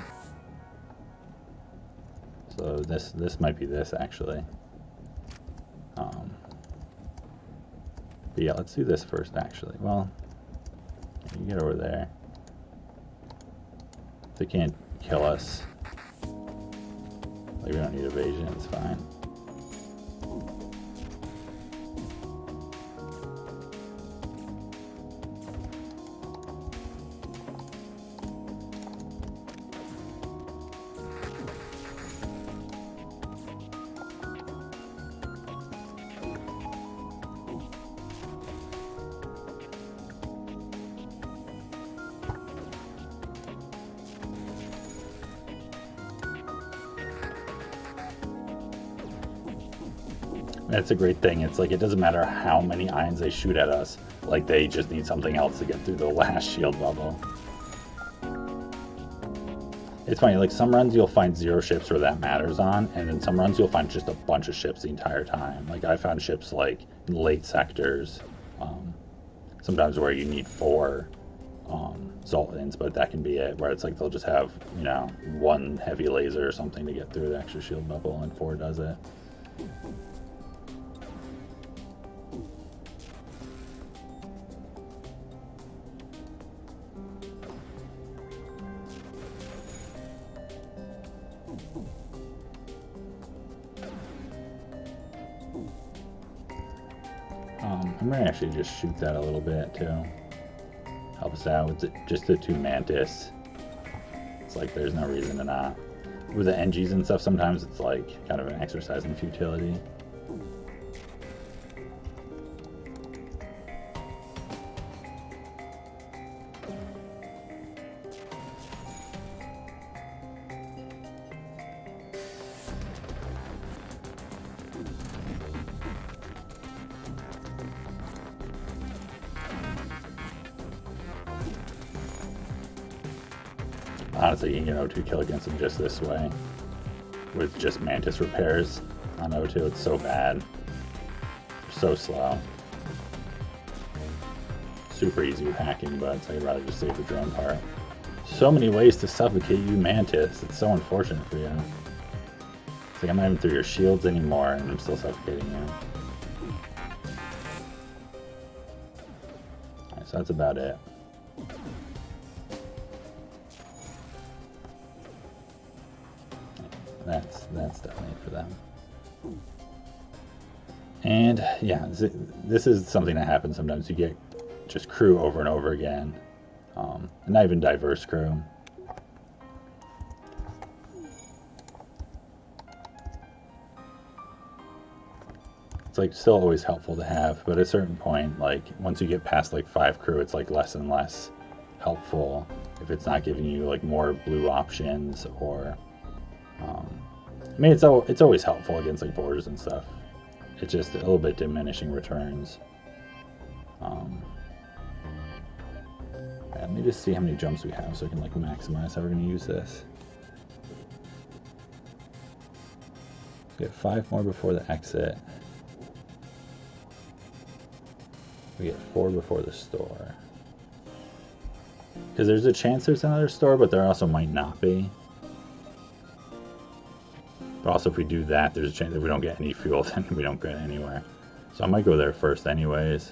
So this might be this actually. But yeah, let's do this first actually. Well, you get over there. They can't kill us. Like, we don't need evasion, it's fine. That's a great thing. It's like, it doesn't matter how many ions they shoot at us. Like, they just need something else to get through the last shield bubble. It's funny, like some runs you'll find 0 ships where that matters on, and then some runs you'll find just a bunch of ships the entire time. Like, I found ships like in late sectors, sometimes where you need 4 Zoltans, but that can be it, where it's like they'll just have, you know, 1 heavy laser or something to get through the extra shield bubble, and 4 does it. I'm gonna actually just shoot that a little bit too. Help us out with just the 2 mantis. It's like there's no reason to not. With the NGs and stuff, sometimes it's like kind of an exercise in futility. Honestly, you can get an O2 kill against him just this way. with just Mantis repairs on O2. It's so bad. So slow. Super easy with hacking, but it's like I'd rather just save the drone part. So many ways to suffocate you, Mantis. It's so unfortunate for you. It's like I'm not even through your shields anymore, and I'm still suffocating you. Alright, so that's about it. That's definitely for them. And yeah, this is something that happens sometimes. You get just crew over and over again. Not even diverse crew. It's like still always helpful to have, but at a certain point, like once you get past like 5 crew, it's like less and less helpful if it's not giving you like more blue options or I mean, it's always helpful against like borders and stuff. It's just a little bit diminishing returns. Let me just see how many jumps we have so I can like maximize how we're going to use this. Get 5 more before the exit. We get 4 before the store. Because there's a chance there's another store, but there also might not be. But also if we do that, there's a chance if we don't get any fuel, then we don't get anywhere. So I might go there first anyways.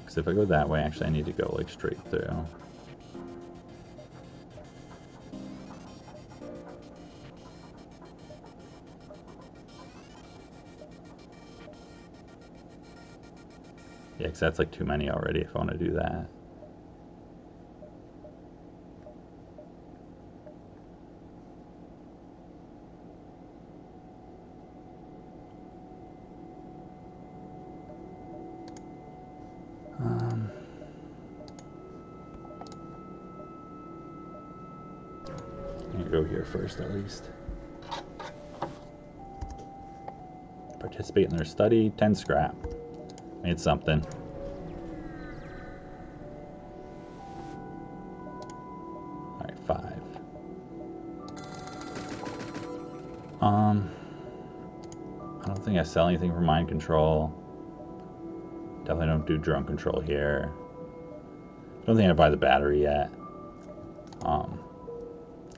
See, if I go that way, actually I need to go like straight through. Yeah, because that's like too many already if I want to do that. I'm gonna go here first at least. Participate in their study, 10 scrap. Made something. Alright, 5. I don't think I sell anything for mind control. Definitely don't do drone control here. Don't think I buy the battery yet.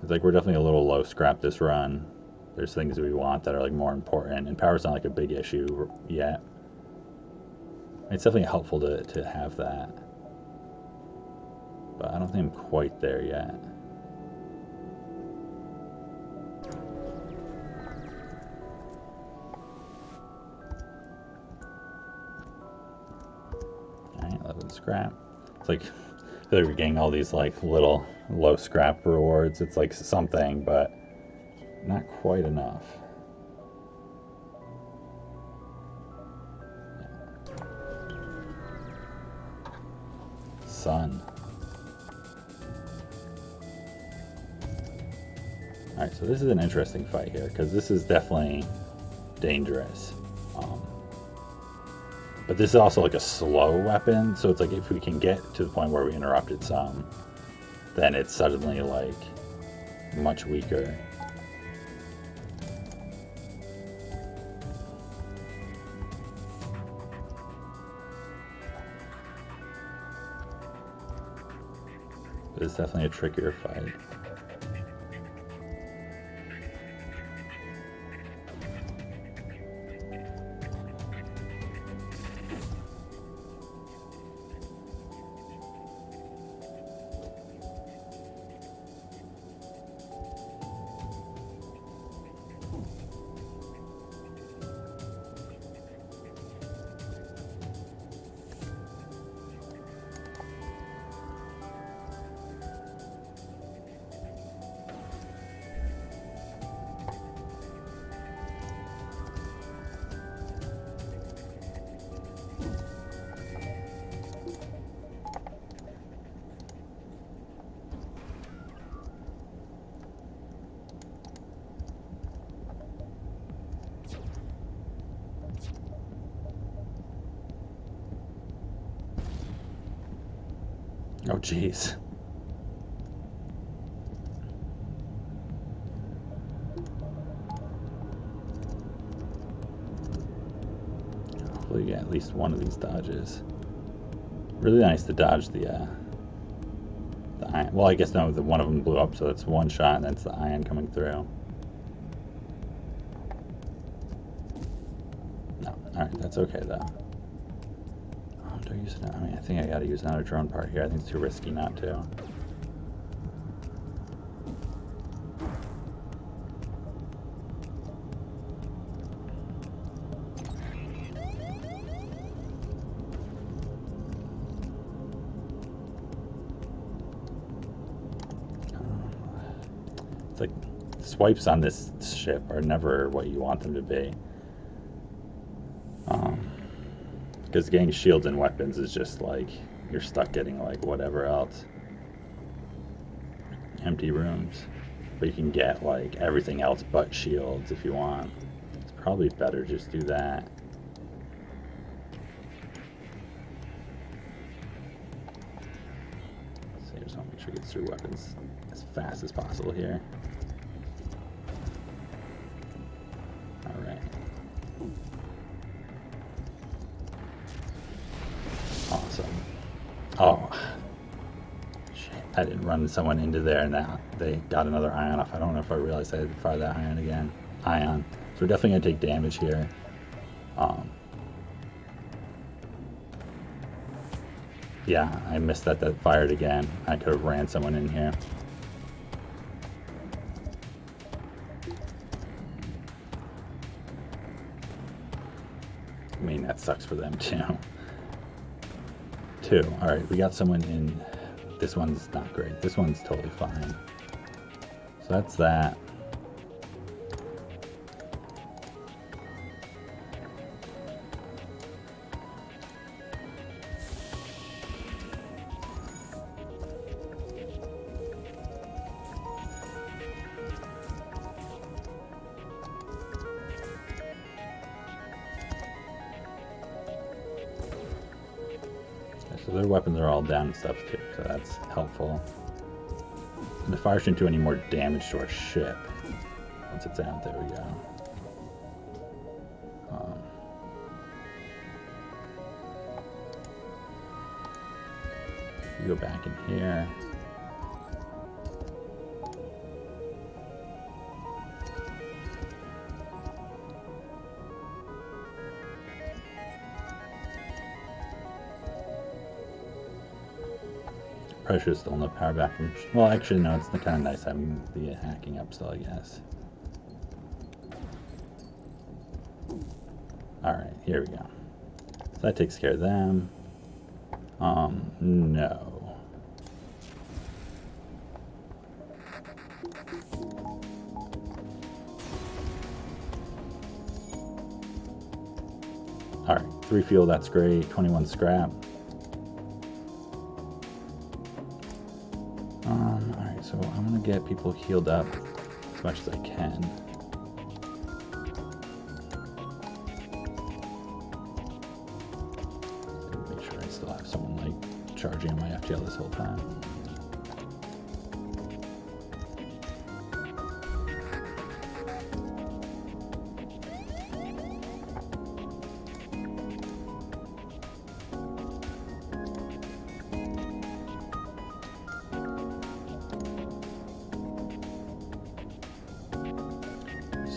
It's like we're definitely a little low scrap this run. There's things we want that are like more important, and power's not like a big issue yet. It's definitely helpful to have that, but I don't think I'm quite there yet. Alright, 11 scrap. It's like they're getting all these like little low scrap rewards. It's like something, but not quite enough. Sun. Alright, so this is an interesting fight here, because this is definitely dangerous. But this is also like a slow weapon, so it's like if we can get to the point where we interrupted some, then it's suddenly like much weaker. But it's definitely a trickier fight. Oh, jeez. Hopefully you get at least one of these dodges. Really nice to dodge the ion. Well, I guess no, the one of them blew up, so it's one shot, and that's the ion coming through. No, alright, that's okay though. Oh, do I use it? I mean, I think I gotta use another drone part here. I think it's too risky not to. It's like swipes on this ship are never what you want them to be. Because getting shields and weapons is just like you're stuck getting like whatever else. Empty rooms. But you can get like everything else but shields if you want. It's probably better just do that. So I just want to make sure it gets through weapons as fast as possible here. Alright. Awesome. Oh. Shit. I didn't run someone into there and that they got another ion off. I don't know if I realized I had to fire that ion again. So we're definitely going to take damage here. Yeah, I missed that fired again. I could have ran someone in here. I mean, that sucks for them too. Alright, we got someone in. This one's not great. This one's totally fine. So that's that. So their weapons are all down and stuff too, so that's helpful. And the fire shouldn't do any more damage to our ship once it's out. There we go. You go back in here. Probably should have stolen the power back from. Well, actually, no, it's kind of nice having the hacking up still, I guess. Alright, here we go. So that takes care of them. No. Alright, 3 fuel, that's great. 21 scrap. Alright, so I'm gonna get people healed up as much as I can. Make sure I still have someone like charging on my FTL this whole time.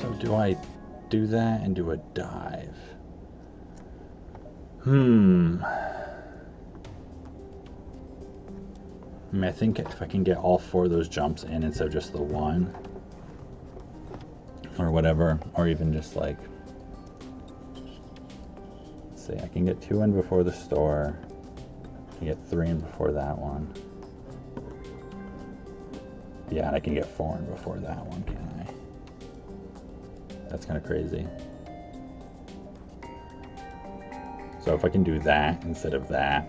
So do I do that and do a dive? I mean, I think if I can get all 4 of those jumps in instead of just the one, or whatever, or even just like, let's see, I can get 2 in before the store, I can get 3 in before that one. Yeah, and I can get 4 in before that one, can I? That's kind of crazy. So if I can do that instead of that,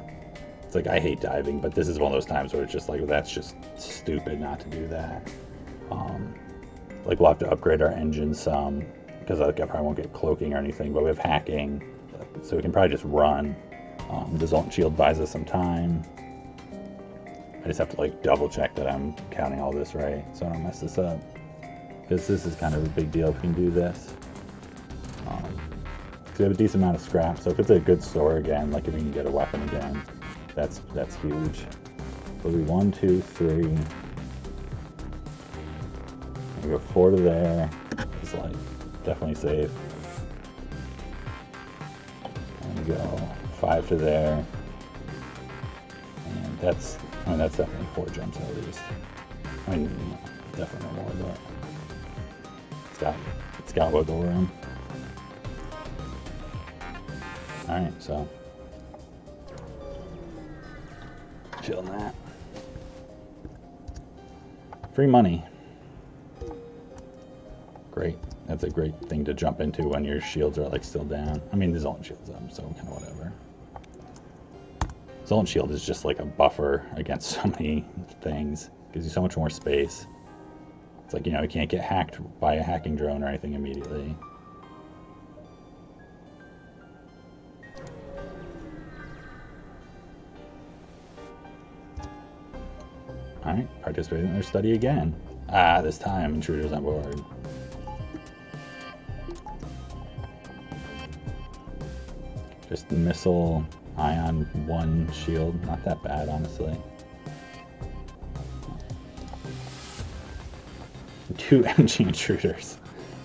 it's like I hate diving, but this is one of those times where it's just like, well, that's just stupid not to do that. Like we'll have to upgrade our engine some because I probably won't get cloaking or anything, but we have hacking, so we can probably just run. The Zoltan shield buys us some time. I just have to like double check that I'm counting all this right so I don't mess this up. Because this is kind of a big deal if we can do this. We have a decent amount of scrap, so if it's a good store again, like if we can get a weapon again, that's huge. It'll be 1, 2, 3. We go 4 to there. It's like definitely safe. And we go 5 to there. And that's definitely 4 jumps at least. I mean, definitely more, but it's got wiggle room. Alright, so feeling that. Free money. Great. That's a great thing to jump into when your shields are like still down. I mean, the Zoltan shield's up, so kind of whatever. Zoltan shield is just like a buffer against so many things. Gives you so much more space. It's like, you know, you can't get hacked by a hacking drone or anything immediately. Alright, participate in their study again. Ah, this time intruders on board. Just missile, ion, 1 shield. Not that bad, honestly. 2 MG intruders.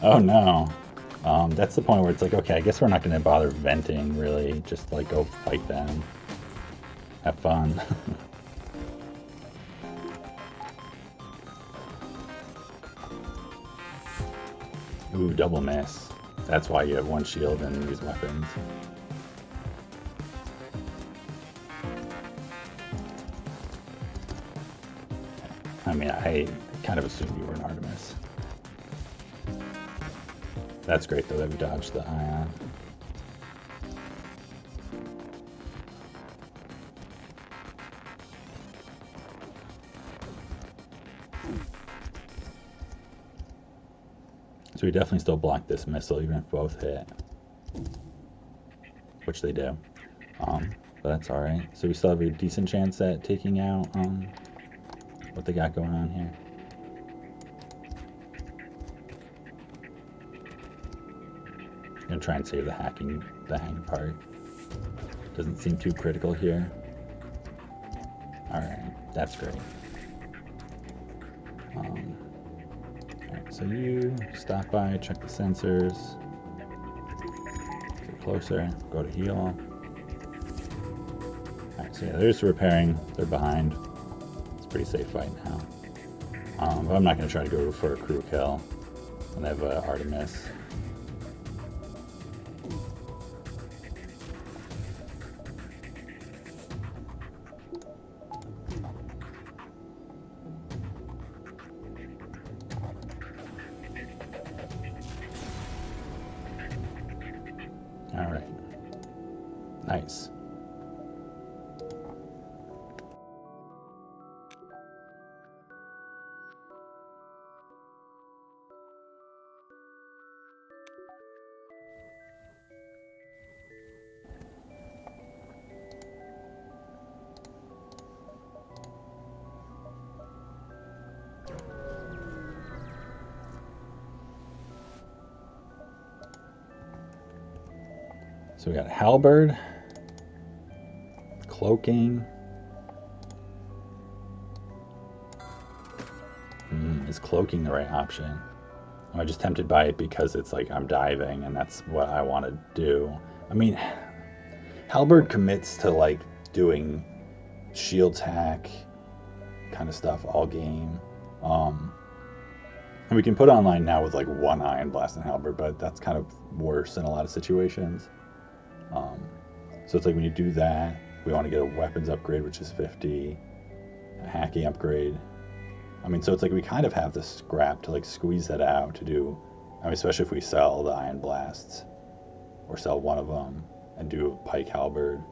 Oh no. That's the point where it's like, okay, I guess we're not going to bother venting, really. Just like go fight them. Have fun. Ooh, double miss. That's why you have 1 shield in these weapons. I mean, I kind of assumed you were an Artemis. That's great though that we dodged the ion. So we definitely still block this missile even if both hit. Which they do. But that's alright. So we still have a decent chance at taking out what they got going on here. I'm gonna try and save the hang part. Doesn't seem too critical here. Alright, that's great. Alright, so you stop by, check the sensors. Get closer, go to heal. Alright, so yeah, they're just repairing, they're behind. It's a pretty safe fight now. But I'm not going to try to go for a crew kill when they have Artemis. Alright. Nice. So we got halberd, cloaking. Is cloaking the right option? Am I just tempted by it because it's like I'm diving and that's what I want to do? I mean, halberd commits to like doing shields hack kind of stuff all game. And we can put online now with like 1 ion blast and halberd, but that's kind of worse in a lot of situations. So it's like when you do that, we want to get a weapons upgrade, which is 50, a hacking upgrade. I mean, so it's like we kind of have the scrap to like squeeze that out to do, I mean, especially if we sell the ion blasts or sell one of them and do a pike halberd.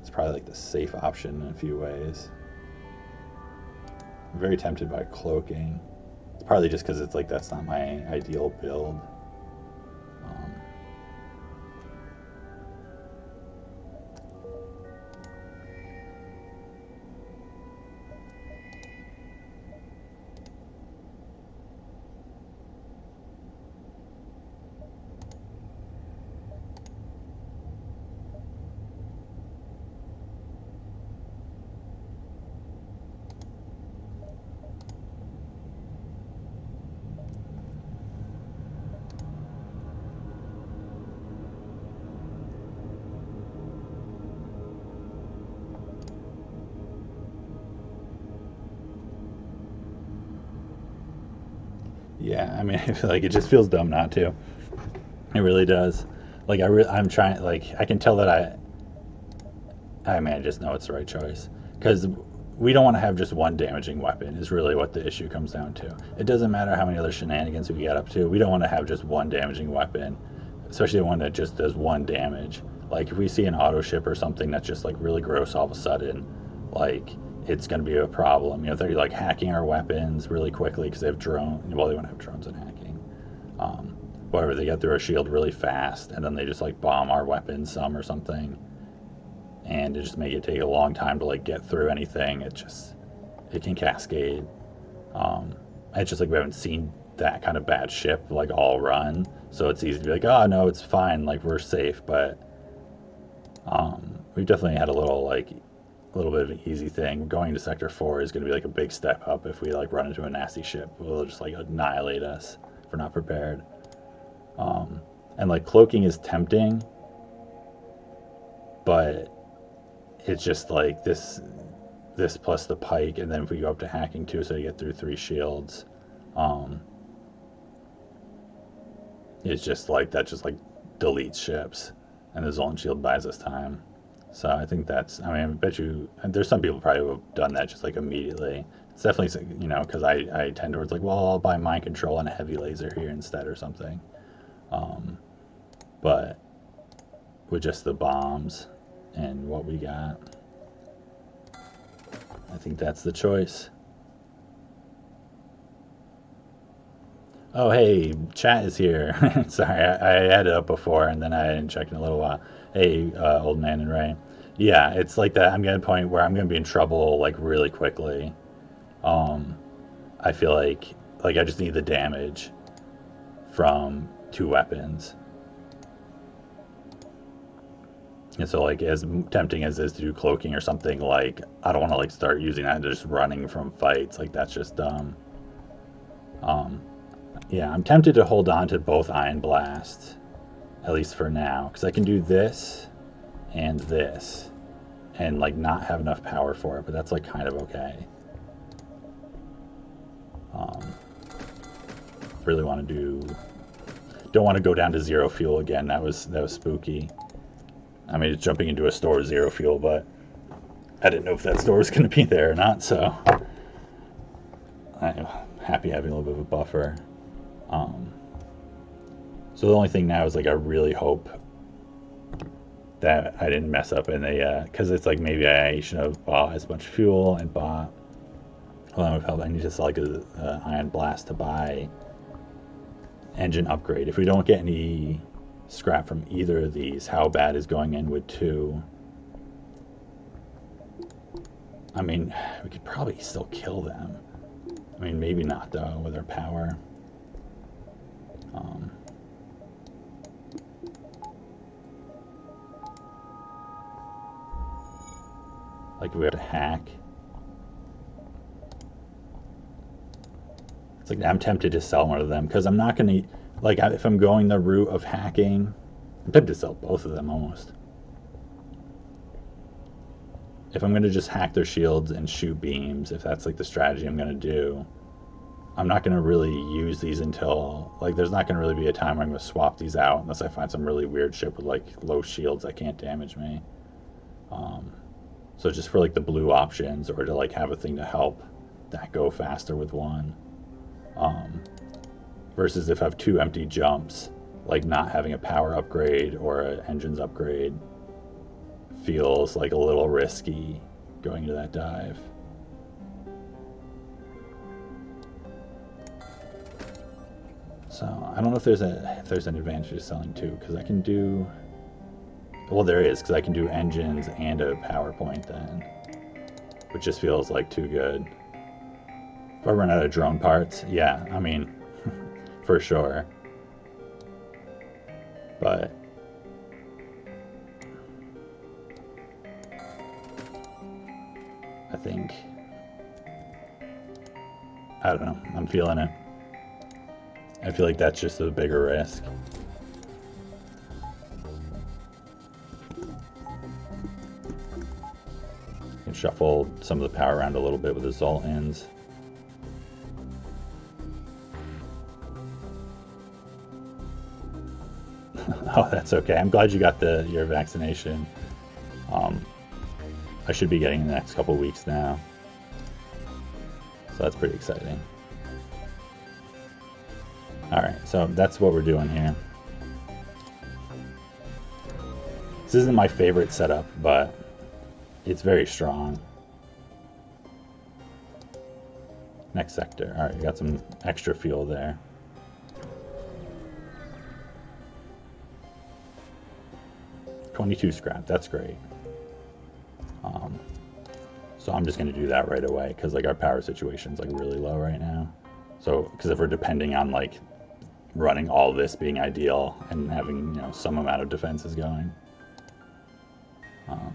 It's probably like the safe option in a few ways. I'm very tempted by cloaking. It's partly just because it's like that's not my ideal build. Yeah, I mean, I feel like it just feels dumb not to. It really does. Like I'm trying. Like I can tell that I mean, I just know it's the right choice because we don't want to have just one damaging weapon. Is really what the issue comes down to. It doesn't matter how many other shenanigans we get up to. We don't want to have just one damaging weapon, especially one that just does one damage. Like if we see an auto ship or something that's just like really gross all of a sudden, like it's going to be a problem. You know, if they're like hacking our weapons really quickly because they have drone. Well, they want to have drones and hacking. Um, Whatever, they get through our shield really fast and then they just like bomb our weapons some or something, and it just make it take a long time to like get through anything. It can cascade. It's just like we haven't seen that kind of bad ship like all run, so it's easy to be like, oh no, it's fine, like we're safe. But we've definitely had a little bit of an easy thing. Going to sector 4 is going to be like a big step up. If we like run into a nasty ship, it'll just like annihilate us if we're not prepared. And like cloaking is tempting, but it's just like this plus the pike, and then if we go up to hacking too, so you get through 3 shields, it's just like that just like deletes ships, and the Zoltan shield buys us time. So I think that's, I mean, I bet you there's some people probably who have done that just like immediately. It's definitely, you know, because I tend towards like, well, I'll buy mind control and a heavy laser here instead or something. But with just the bombs and what we got, I think that's the choice. Oh, hey, chat is here. Sorry, I had it up before and then I didn't check in a little while. Hey, old man and Ray. Yeah, it's like that. I'm getting to a point where I'm going to be in trouble like really quickly. Um, I feel like I just need the damage from 2 weapons. And so, like, as tempting as it is to do cloaking or something, like, I don't want to, like, start using that and just running from fights. Like, that's just dumb. Um, yeah, I'm tempted to hold on to both Ion Blast, at least for now, because I can do this and, like, not have enough power for it, but that's, like, kind of okay. Really want to do... Don't want to go down to 0 fuel again. That was spooky. I mean, it's jumping into a store with 0 fuel, but I didn't know if that store was going to be there or not, so I'm happy having a little bit of a buffer. So the only thing now is, like, I really hope that I didn't mess up in a, because it's like maybe I shouldn't have bought as much fuel and bought, well, that would help. I need just like a Ion Blast to buy engine upgrade. If we don't get any scrap from either of these, how bad is going in with 2? I mean, we could probably still kill them. I mean, maybe not though with our power. Like we have to hack. It's like I'm tempted to sell one of them because I'm not going to, like, if I'm going the route of hacking, I'm tempted to sell both of them almost. If I'm going to just hack their shields and shoot beams, if that's like the strategy I'm going to do, I'm not going to really use these until, like, there's not going to really be a time where I'm going to swap these out unless I find some really weird ship with like low shields that can't damage me. So just for like the blue options, or to like have a thing to help that go faster with one. Versus if I have 2 empty jumps, like not having a power upgrade or an engines upgrade feels like a little risky going into that dive. So I don't know if there's an advantage to selling 2, because I can do, well, there is, because I can do engines and a PowerPoint then, which just feels like too good. If I run out of drone parts, yeah, I mean, for sure. But I think, I don't know, I'm feeling it. I feel like that's just a bigger risk. Can shuffle some of the power around a little bit with the Zoltans. Oh, that's okay. I'm glad you got your vaccination. I should be getting in the next couple weeks now. So that's pretty exciting. Alright, so that's what we're doing here. This isn't my favorite setup, but it's very strong. Next sector. Alright, we got some extra fuel there. $22 scrap, that's great. So I'm just going to do that right away because like our power situation's like really low right now. So because if we're depending on like running all this being ideal and having, you know, some amount of defenses going. All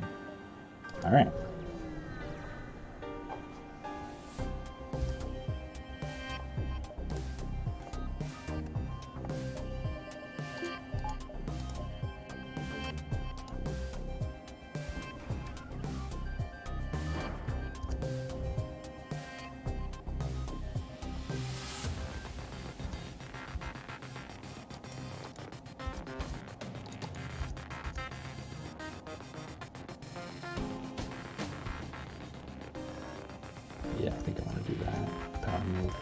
right. Yeah, I think I want to do that. Power move.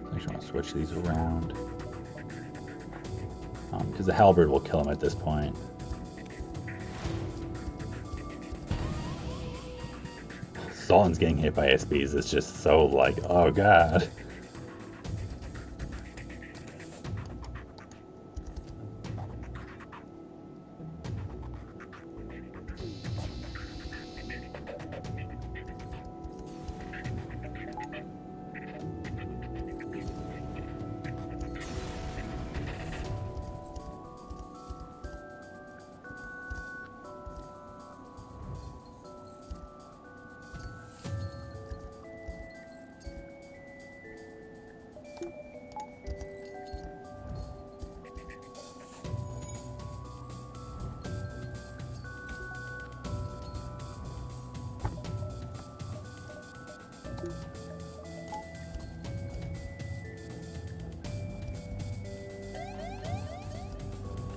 I just want to switch these around. Because the halberd will kill him at this point. Zoltan's getting hit by SBs is just so like, oh god.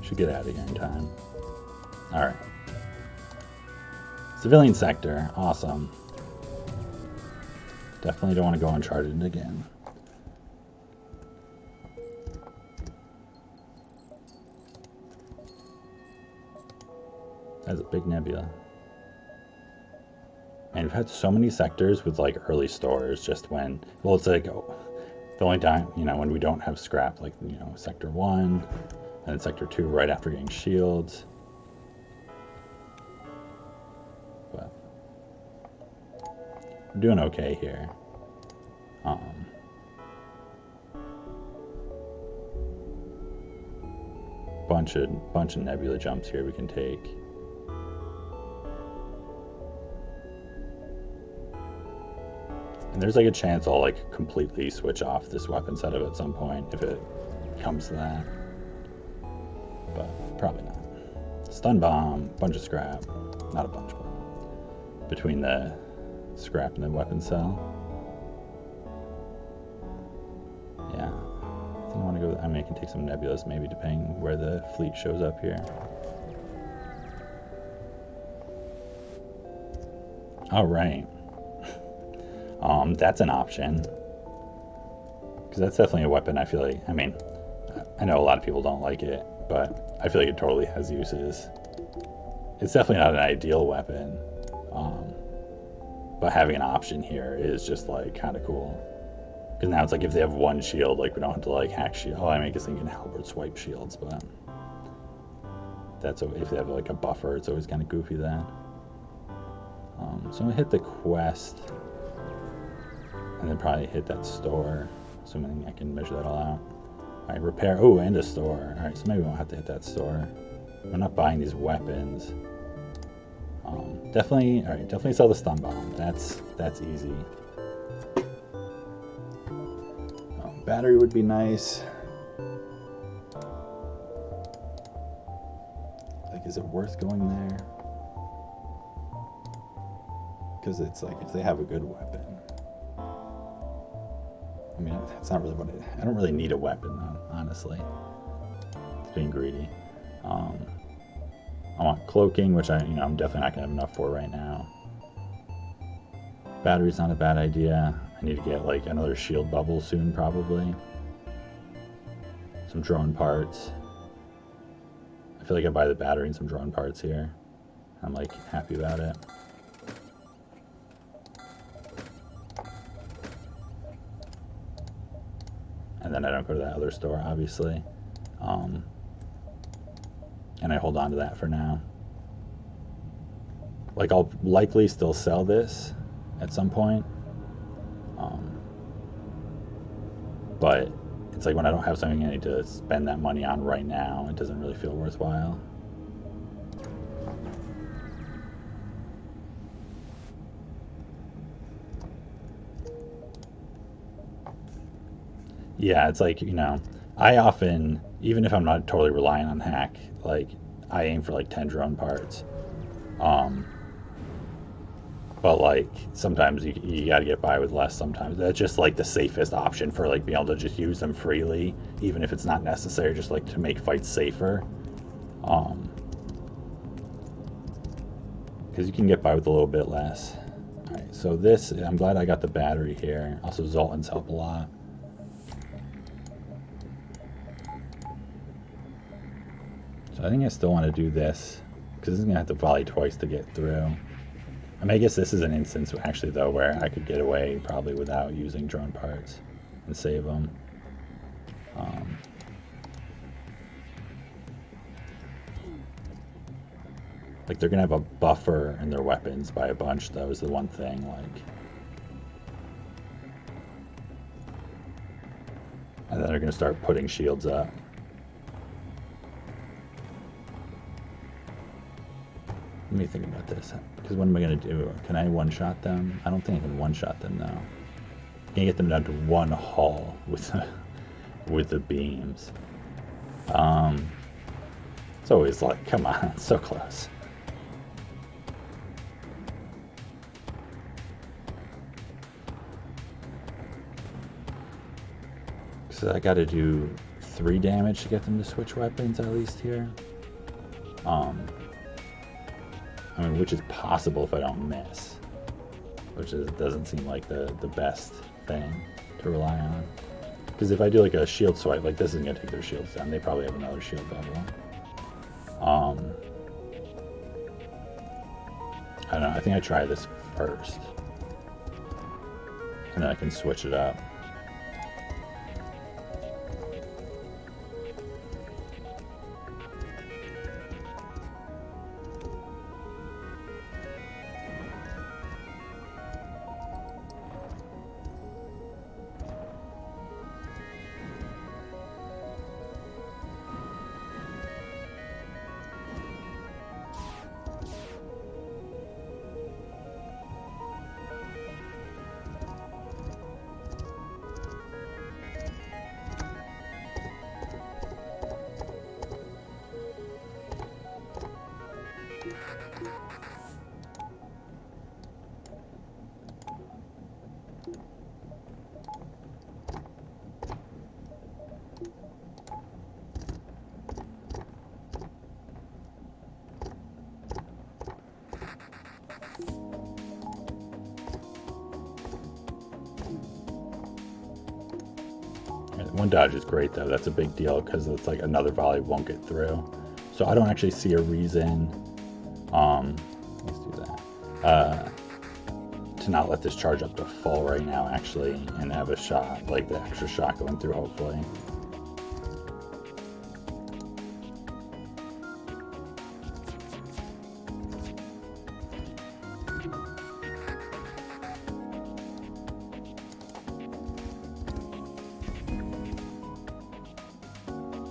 Should get out of here in time. Alright. Civilian sector. Awesome. Definitely don't want to go uncharted again. That's a big nebula. And we've had so many sectors with like early stores just when, well, it's like the only time, you know, when we don't have scrap, like, you know, sector 1 and sector 2 right after getting shields. But we're doing okay here. Bunch of nebula jumps here we can take. And there's like a chance I'll like completely switch off this weapon setup at some point if it comes to that. But probably not. Stun bomb, bunch of scrap. Not a bunch, but between the scrap and the weapon cell. Yeah. I think I want to go, I mean, I can take some nebulas maybe depending where the fleet shows up here. All right. That's an option. Because that's definitely a weapon I feel like, I mean, I know a lot of people don't like it, but I feel like it totally has uses. It's definitely not an ideal weapon, but having an option here is just like kind of cool. Because now it's like if they have one shield, like we don't have to like hack shield. Oh, I guess they can halberd swipe shields, but that's if they have like a buffer, it's always kind of goofy then. So I'm gonna hit the quest, and then probably hit that store, assuming I can measure that all out. All right, repair. Oh, and a store. All right, so maybe we won't have to hit that store. I'm not buying these weapons. Definitely. All right, definitely sell the stun bomb. That's easy. Battery would be nice. Like, is it worth going there? Because it's like if they have a good weapon. I mean, it's not really what I don't really need a weapon though, honestly. It's being greedy. I want cloaking, which I'm definitely not gonna have enough for right now. Battery's not a bad idea. I need to get like another shield bubble soon, probably. Some drone parts. I feel like I buy the battery and some drone parts here. I'm like happy about it. And then I don't go to that other store, obviously. And I hold on to that for now. Like, I'll likely still sell this at some point. But it's like when I don't have something I need to spend that money on right now, it doesn't really feel worthwhile. Yeah, it's like, I often, even if I'm not totally relying on hack, like, I aim for like 10 drone parts. But like sometimes you got to get by with less sometimes. That's just like the safest option for like being able to just use them freely, even if it's not necessary, just like to make fights safer. Because you can get by with a little bit less. Alright, so this, I'm glad I got the battery here. Also, Zoltan's help a lot. So I think I still want to do this, because this is going to have to volley twice to get through. I mean, I guess this is an instance, actually, though, where I could get away probably without using drone parts and save them. Like, they're going to have a buffer in their weapons by a bunch. That was the one thing, like... And then they're going to start putting shields up. Let me think about this. Because what am I going to do? Can I one-shot them? I don't think I can one-shot them, though. Can I get them down to one hull with the beams? It's always like, come on, it's so close. So I got to do 3 damage to get them to switch weapons, at least here. I mean, which is possible if I don't miss, which doesn't seem like the best thing to rely on. Because if I do like a shield swipe, like this isn't gonna take their shields down. They probably have another shield bubble. I don't know. I think I try this first, and then I can switch it up. One dodge is great though. That's a big deal because it's like another volley won't get through. So I don't actually see a reason, let's do that, to not let this charge up to full right now actually and have a shot, like the extra shot going through hopefully.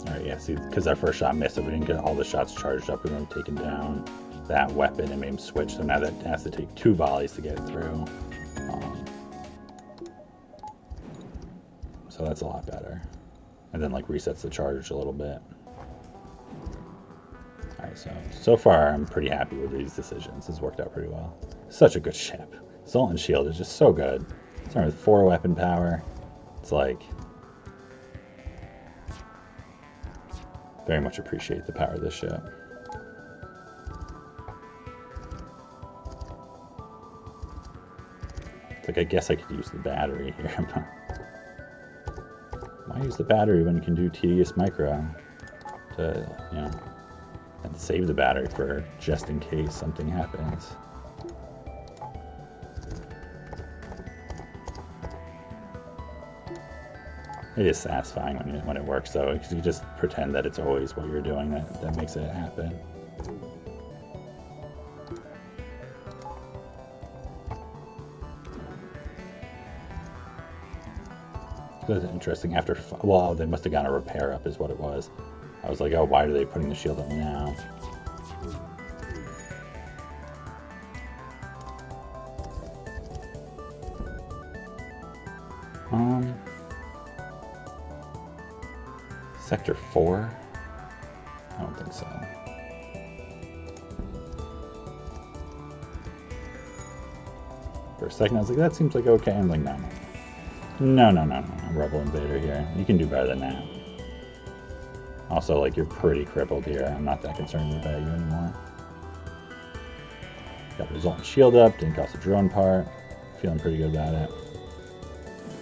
Alright, yeah, see, because our first shot missed, if we didn't get all the shots charged up, we would have taken down that weapon and made him switch. So now that has to take 2 volleys to get through. So that's a lot better. And then like resets the charge a little bit. Alright, so far I'm pretty happy with these decisions. It's worked out pretty well. Such a good ship. Zoltan shield is just so good. Starting with 4 weapon power. It's like, very much appreciate the power of this ship. It's like, I guess I could use the battery here. Why use the battery when you can do tedious micro to, you know, and save the battery for just in case something happens. It is satisfying when it works though, because you just pretend that it's always what you're doing that makes it happen. It was interesting after, well, they must have gotten a repair up is what it was. I was like, oh, why are they putting the shield up now? Sector 4? I don't think so. For a second I was like, that seems like okay. I'm like, no. No, Rebel Invader here. You can do better than that. Also, like, you're pretty crippled here. I'm not that concerned about you anymore. Got the Zoltan shield up, didn't cost a drone part. Feeling pretty good about it.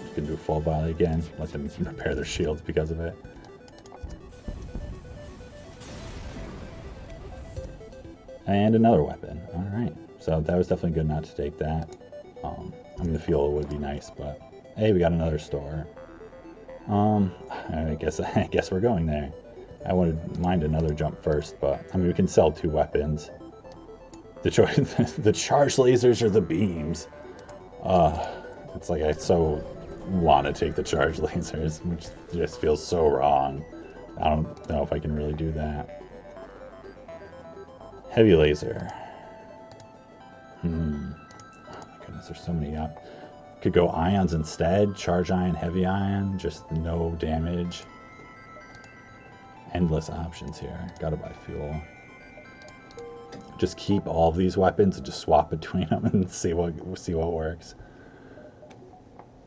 You can do full volley again. Let them repair their shields because of it. And another weapon. Alright. So that was definitely good not to take that. I mean, the fuel would be nice, but hey, we got another store. I guess we're going there. I wouldn't mind another jump first, but I mean, we can sell 2 weapons. The charge lasers or the beams. It's like I so want to take the charge lasers, which just feels so wrong. I don't know if I can really do that. Heavy laser. Oh my goodness, there's so many up. Could go ions instead. Charge ion, heavy ion, just no damage. Endless options here. Gotta buy fuel. Just keep all of these weapons and just swap between them and see what works.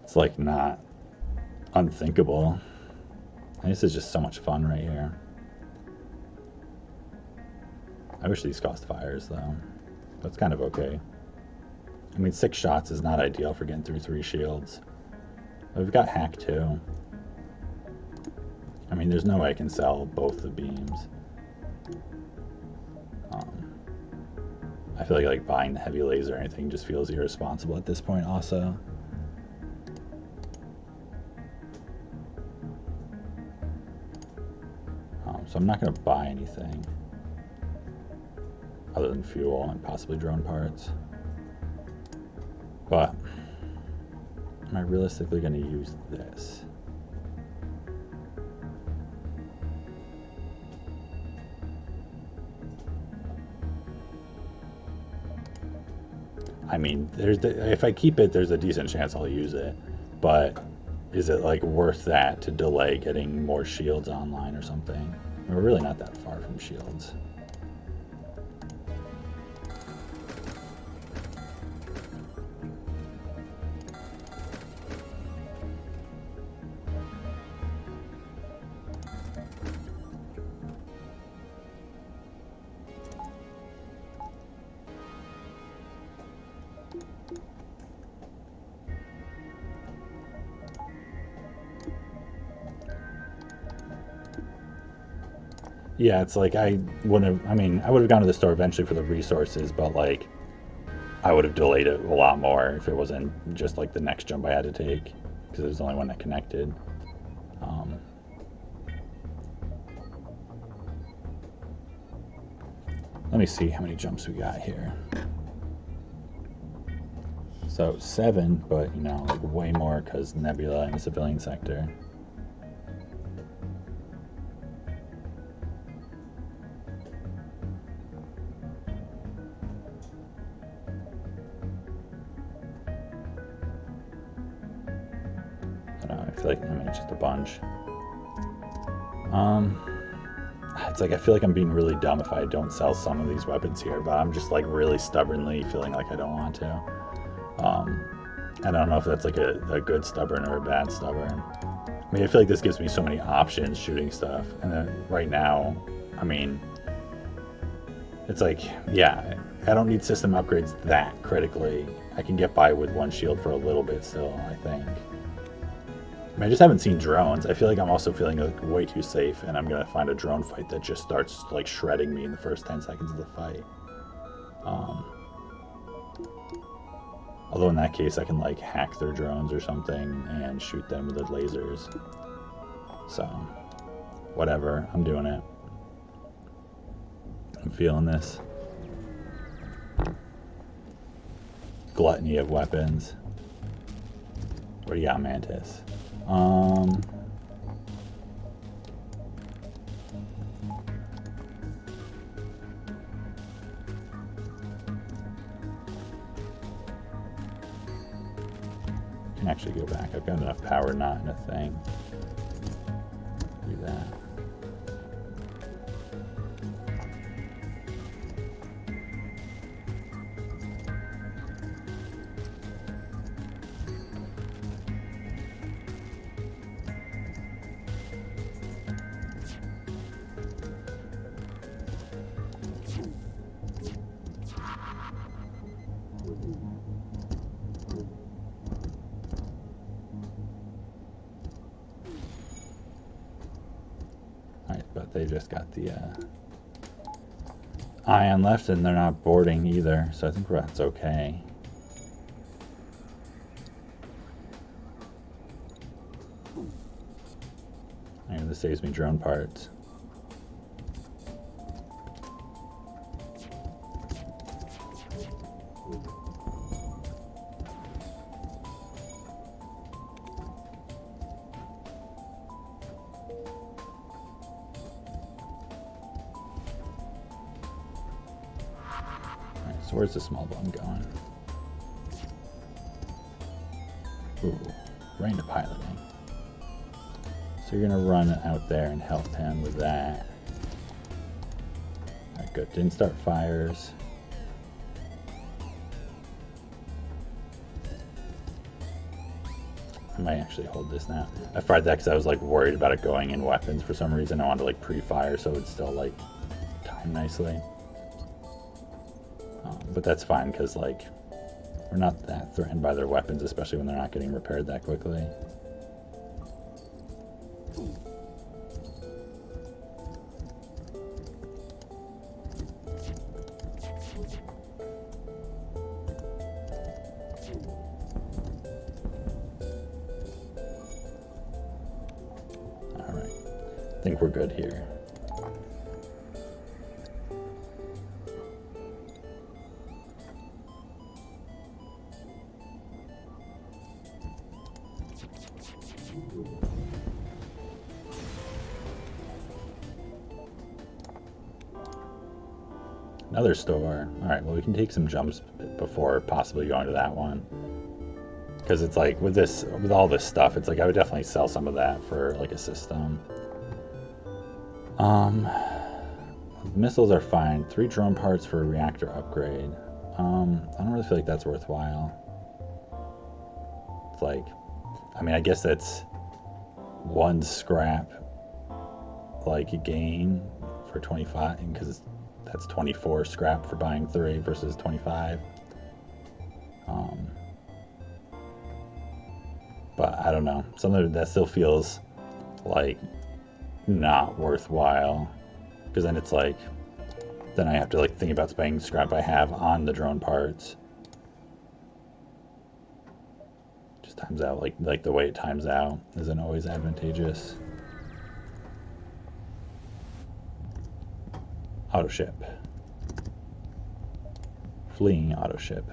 It's like not unthinkable. And this is just so much fun right here. I wish these cost fires though. That's kind of okay. I mean, 6 shots is not ideal for getting through 3 shields. But we've got hack too. I mean, there's no way I can sell both the beams. I feel like buying the heavy laser or anything just feels irresponsible at this point also. So I'm not going to buy anything other than fuel and possibly drone parts. But am I realistically going to use this? I mean, if I keep it, there's a decent chance I'll use it. But is it like worth that to delay getting more shields online or something? We're really not that far from shields. Yeah, it's like I wouldn't have, I mean, I would have gone to the store eventually for the resources, but like I would have delayed it a lot more if it wasn't just like the next jump I had to take, because it was the only one that connected. Let me see how many jumps we got here. So 7, but you know, like way more because Nebula in the civilian sector. I don't know, I feel like, I mean, it's just a bunch. It's like I feel like I'm being really dumb if I don't sell some of these weapons here, but I'm just like really stubbornly feeling like I don't want to. I don't know if that's like a good stubborn or a bad stubborn. I mean, I feel like this gives me so many options shooting stuff, and then right now, I mean, it's like, yeah, I don't need system upgrades that critically. I can get by with one shield for a little bit still, I think. I mean, I just haven't seen drones. I feel like I'm also feeling like way too safe, and I'm gonna find a drone fight that just starts like shredding me in the first 10 seconds of the fight. Although in that case, I can like hack their drones or something and shoot them with the lasers. So, whatever, I'm doing it. I'm feeling this. Gluttony of weapons. What do you got, Mantis? Can actually go back. I've got enough power not in a thing. Do that. But they just got the ion left, and they're not boarding either, so I think that's okay. And this saves me drone parts. So where's the small bomb going? Ooh, right into piloting. So you're gonna run out there and help him with that. Alright, good. Didn't start fires. I might actually hold this now. I fired that because I was like worried about it going in weapons for some reason. I wanted to like pre-fire so it would still like time nicely. But that's fine because like we're not that threatened by their weapons, especially when they're not getting repaired that quickly. All right, I think we're good here. Another store. Alright, well we can take some jumps before possibly going to that one. Because it's like, with all this stuff, it's like I would definitely sell some of that for like a system. Missiles are fine. 3 drone parts for a reactor upgrade. I don't really feel like that's worthwhile. It's like, I mean, I guess that's 1 scrap like gain for 25, because that's 24 scrap for buying 3 versus 25. But I don't know, something that still feels like not worthwhile. Because then it's like, then I have to like think about spending scrap I have on the drone parts. Just times out, like the way it times out isn't always advantageous. Auto ship. Fleeing auto ship.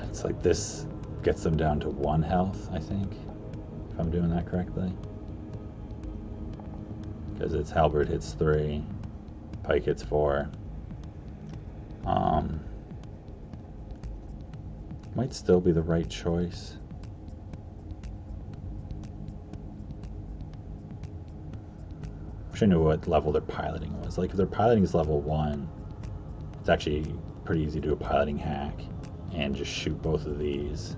It's like this gets them down to 1 health, I think, if I'm doing that correctly. Because its halberd hits 3, pike hits 4. Might still be the right choice. Wish I knew what level their piloting was. Like if their piloting is level 1, it's actually pretty easy to do a piloting hack and just shoot both of these.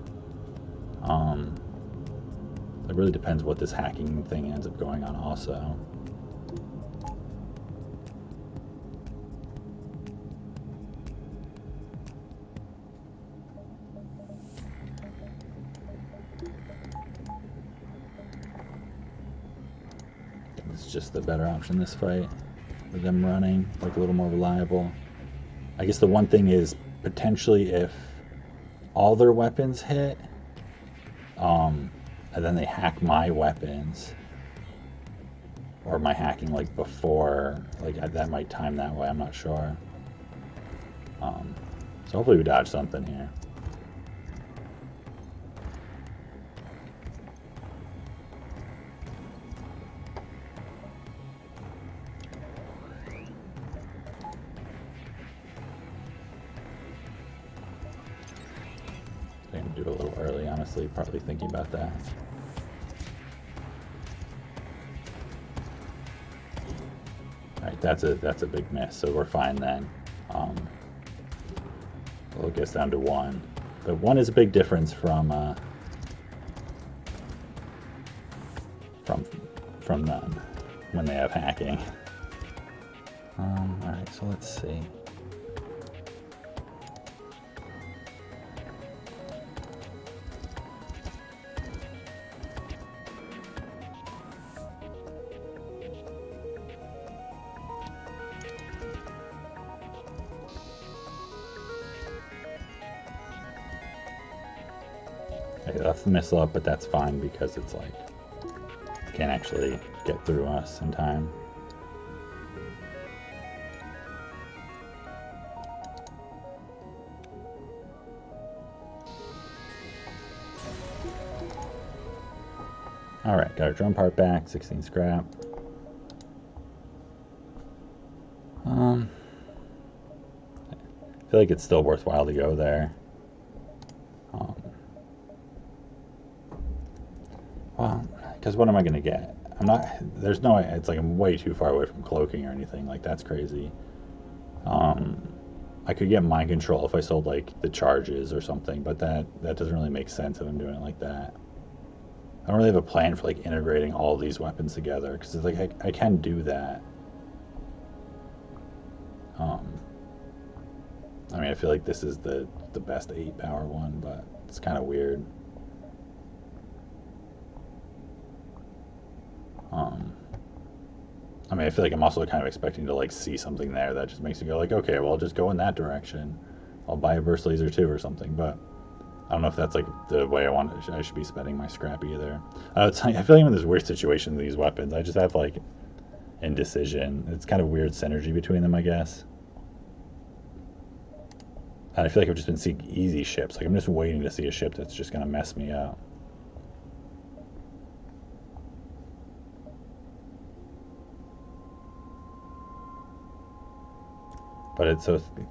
It really depends what this hacking thing ends up going on also. It's just the better option this fight, with them running, like a little more reliable. I guess the one thing is potentially if all their weapons hit, and then they hack my weapons, or my hacking like before, like that might time that way, I'm not sure. So hopefully we dodge something here. I'm gonna do it a little early, honestly, probably thinking about that. Alright, that's a big miss, so we're fine then. Well, it gets down to 1. But 1 is a big difference from none when they have hacking. Alright, so let's see. Okay, that's the missile up, but that's fine because it's like can't actually get through us in time. Alright, got our drone part back, 16 scrap. I feel like it's still worthwhile to go there. Well, because what am I going to get? I'm not, there's no, it's like I'm way too far away from cloaking or anything, like that's crazy. I could get mind control if I sold like the charges or something, but that doesn't really make sense if I'm doing it like that. I don't really have a plan for like integrating all these weapons together, because it's like I can do that. I mean, I feel like this is the best 8 power one, but it's kind of weird. I mean, I feel like I'm also kind of expecting to like see something there that just makes me go like, okay, well, I'll just go in that direction. I'll buy a burst laser too or something, but I don't know if that's like the way I should be spending my scrap either. I feel like I'm in this weird situation with these weapons. I just have like indecision. It's kind of weird synergy between them, I guess. And I feel like I've just been seeing easy ships. Like I'm just waiting to see a ship that's just going to mess me up. But it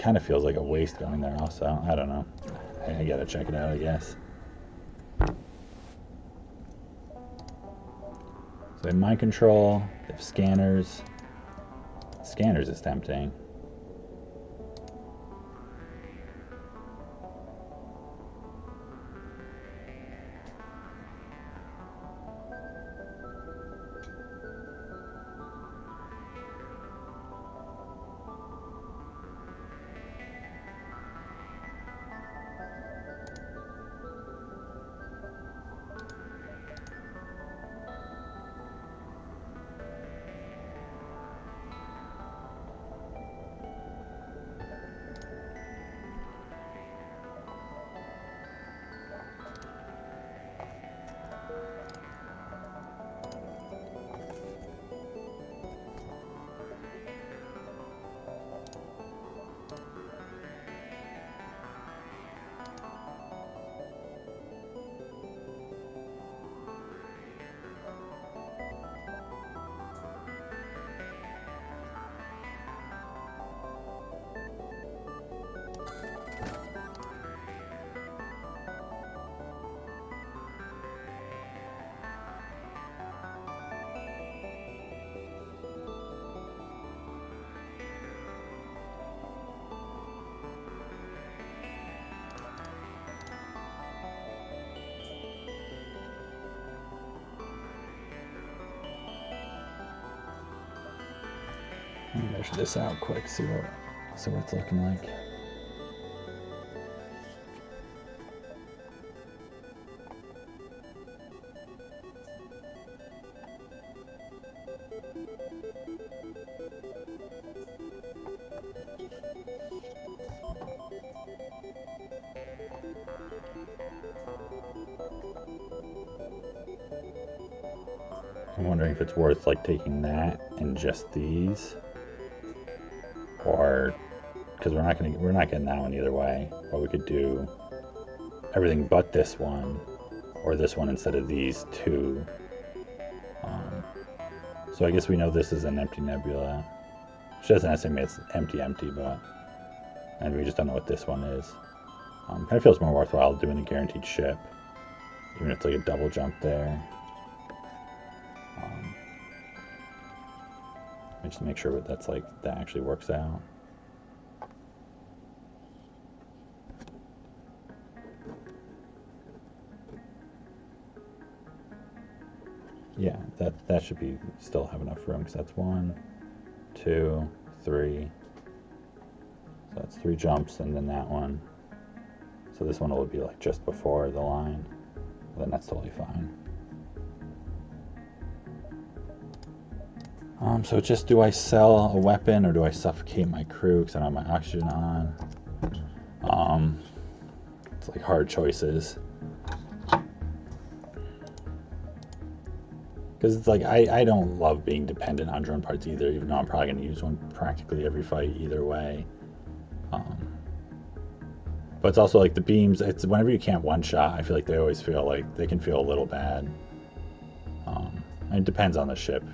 kind of feels like a waste going there also. I don't know. I gotta check it out, I guess. So they have mind control, they have scanners. Scanners is tempting. Let me measure this out quick, see what it's looking like. I'm wondering if it's worth like taking that and just these, or because we're not getting that one either way. But we could do everything but this one, or this one instead of these two. So I guess we know this is an empty nebula. She doesn't necessarily mean it's empty, but and we just don't know what this one is. Kind of feels more worthwhile doing a guaranteed ship, even if it's like a double jump there. Just to make sure that's like that actually works out. Yeah, that should be still have enough room because that's 1, 2, 3. So that's 3 jumps, and then that one. So this one will be like just before the line. Then that's totally fine. So just, do I sell a weapon or do I suffocate my crew because I don't have my oxygen on? It's like hard choices. Because it's like, I don't love being dependent on drone parts either, even though I'm probably going to use one practically every fight either way. But it's also like the beams, it's whenever you can't one-shot, I feel like they always feel like they can feel a little bad. It depends on the ship.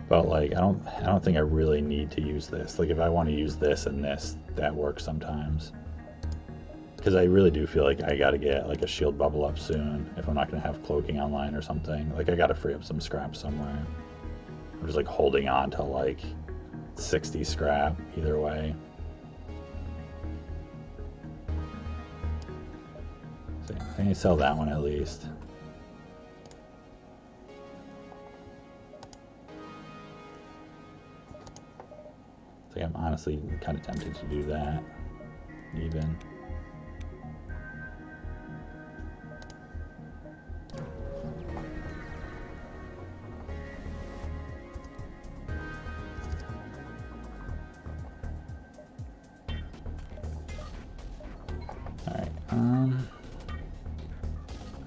But like, I don't think I really need to use this. Like if I want to use this and this, that works sometimes. Because I really do feel like I gotta get like a shield bubble up soon if I'm not gonna have cloaking online or something. Like I gotta free up some scrap somewhere. I'm just like holding on to like 60 scrap either way. So I think I sell that one at least. So I'm honestly kind of tempted to do that, even. Alright,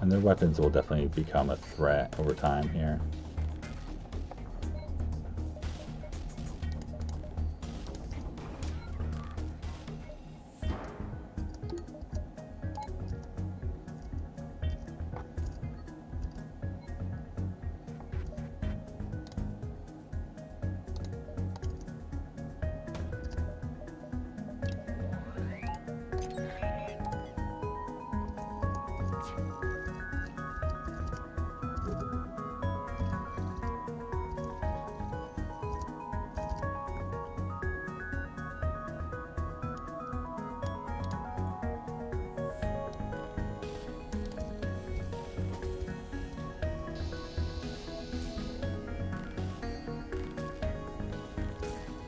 and their weapons will definitely become a threat over time here.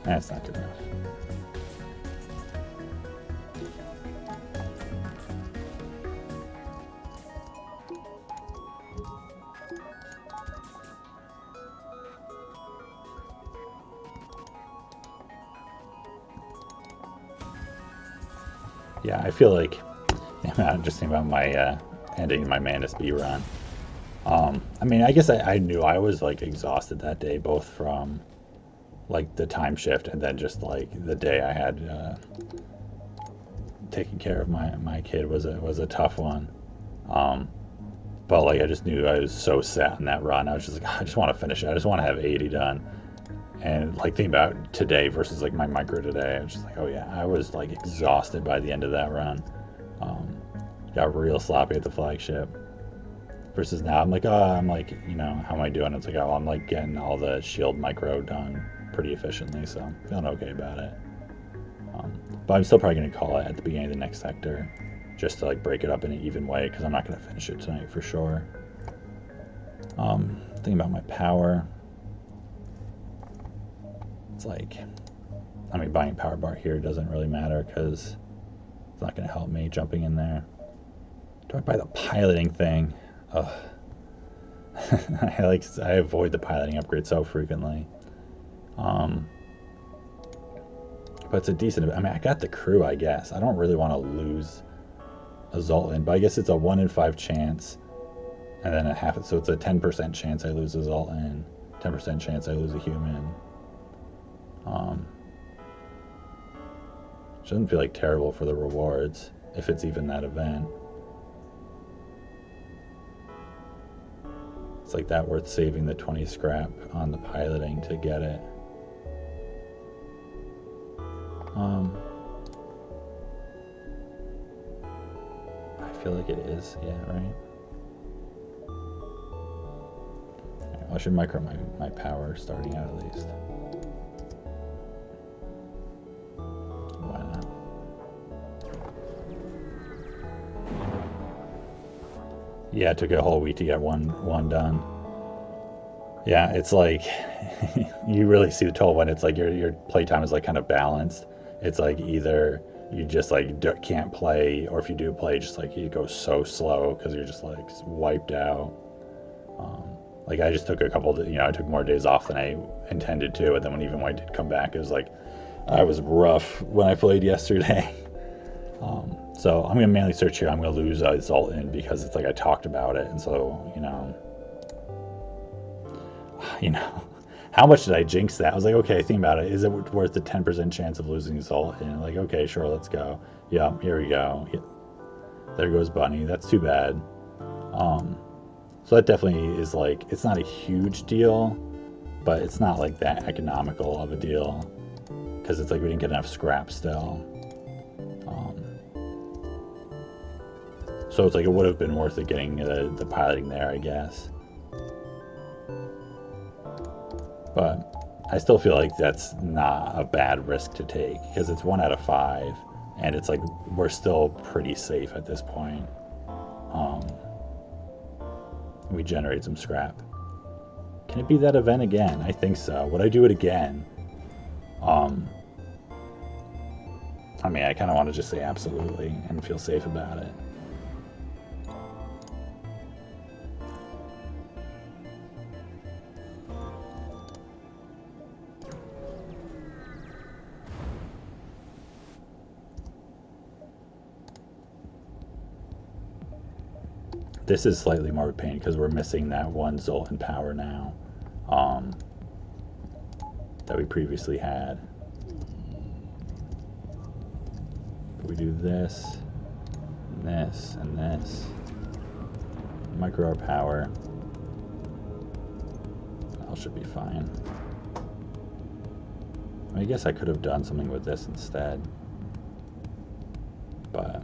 That's not good enough. Yeah, I feel like I'm just thinking about my ending my Manus B run. I mean, I guess I knew I was like exhausted that day, both from like the time shift and then just like the day I had taking care of my kid was a tough one. But like I just knew I was so set on that run. I was just like, I just want to finish it. I just want to have 80 done. And like thinking about today versus like my micro today, I was just like, oh yeah, I was like exhausted by the end of that run. Got real sloppy at the flagship. Versus now, I'm like, you know, how am I doing? It's like, oh, I'm like getting all the shield micro done pretty efficiently, so I'm feeling okay about it. But I'm still probably going to call it at the beginning of the next sector, just to like break it up in an even way, because I'm not going to finish it tonight for sure. Thinking about my power. it's like, I mean, buying power bar here doesn't really matter because it's not going to help me jumping in there. Do I buy the piloting thing? Ugh. I avoid the piloting upgrade so frequently. But it's a decent, I mean, I got the crew, I guess. I don't really want to lose a Zoltan, but I guess it's a 1 in 5 chance, and then a half, so it's a 10% chance I lose a Zoltan, 10% chance I lose a human. Shouldn't feel like terrible for the rewards, if it's even that event. It's like that worth saving the 20 scrap on the piloting to get it. I feel like it is, yeah, right? I should micro my power starting out at least. Why not? Yeah, it took a whole week to get one done. Yeah, it's like you really see the toll when it's like your playtime is like kind of balanced. It's like either you just like can't play, or if you do play, just like you go so slow because you're just like wiped out. Like I just took a couple, I took more days off than I intended to, and then when I did come back, it was like I was rough when I played yesterday. So I'm gonna mainly search here. I'm gonna lose Zoltan because it's like I talked about it, and so how much did I jinx that? I was like, okay, think about it. Is it worth the 10% chance of losing Zoltan? Like, okay, sure, let's go. Yeah, here we go. There goes Bunny. That's too bad. So that definitely is like, it's not a huge deal, but it's not like that economical of a deal because it's like we didn't get enough scrap still. So it's like it would have been worth it getting the piloting there, I guess. But I still feel like that's not a bad risk to take because it's 1 out of 5, and it's like we're still pretty safe at this point. We generate some scrap. Can it be that event again? I think so. Would I do it again? I mean, I kind of want to just say absolutely and feel safe about it. This is slightly more of a pain because we're missing that one Zoltan power now that we previously had. But we do this, and this, and this. Micro our power. That should be fine. I guess I could have done something with this instead, but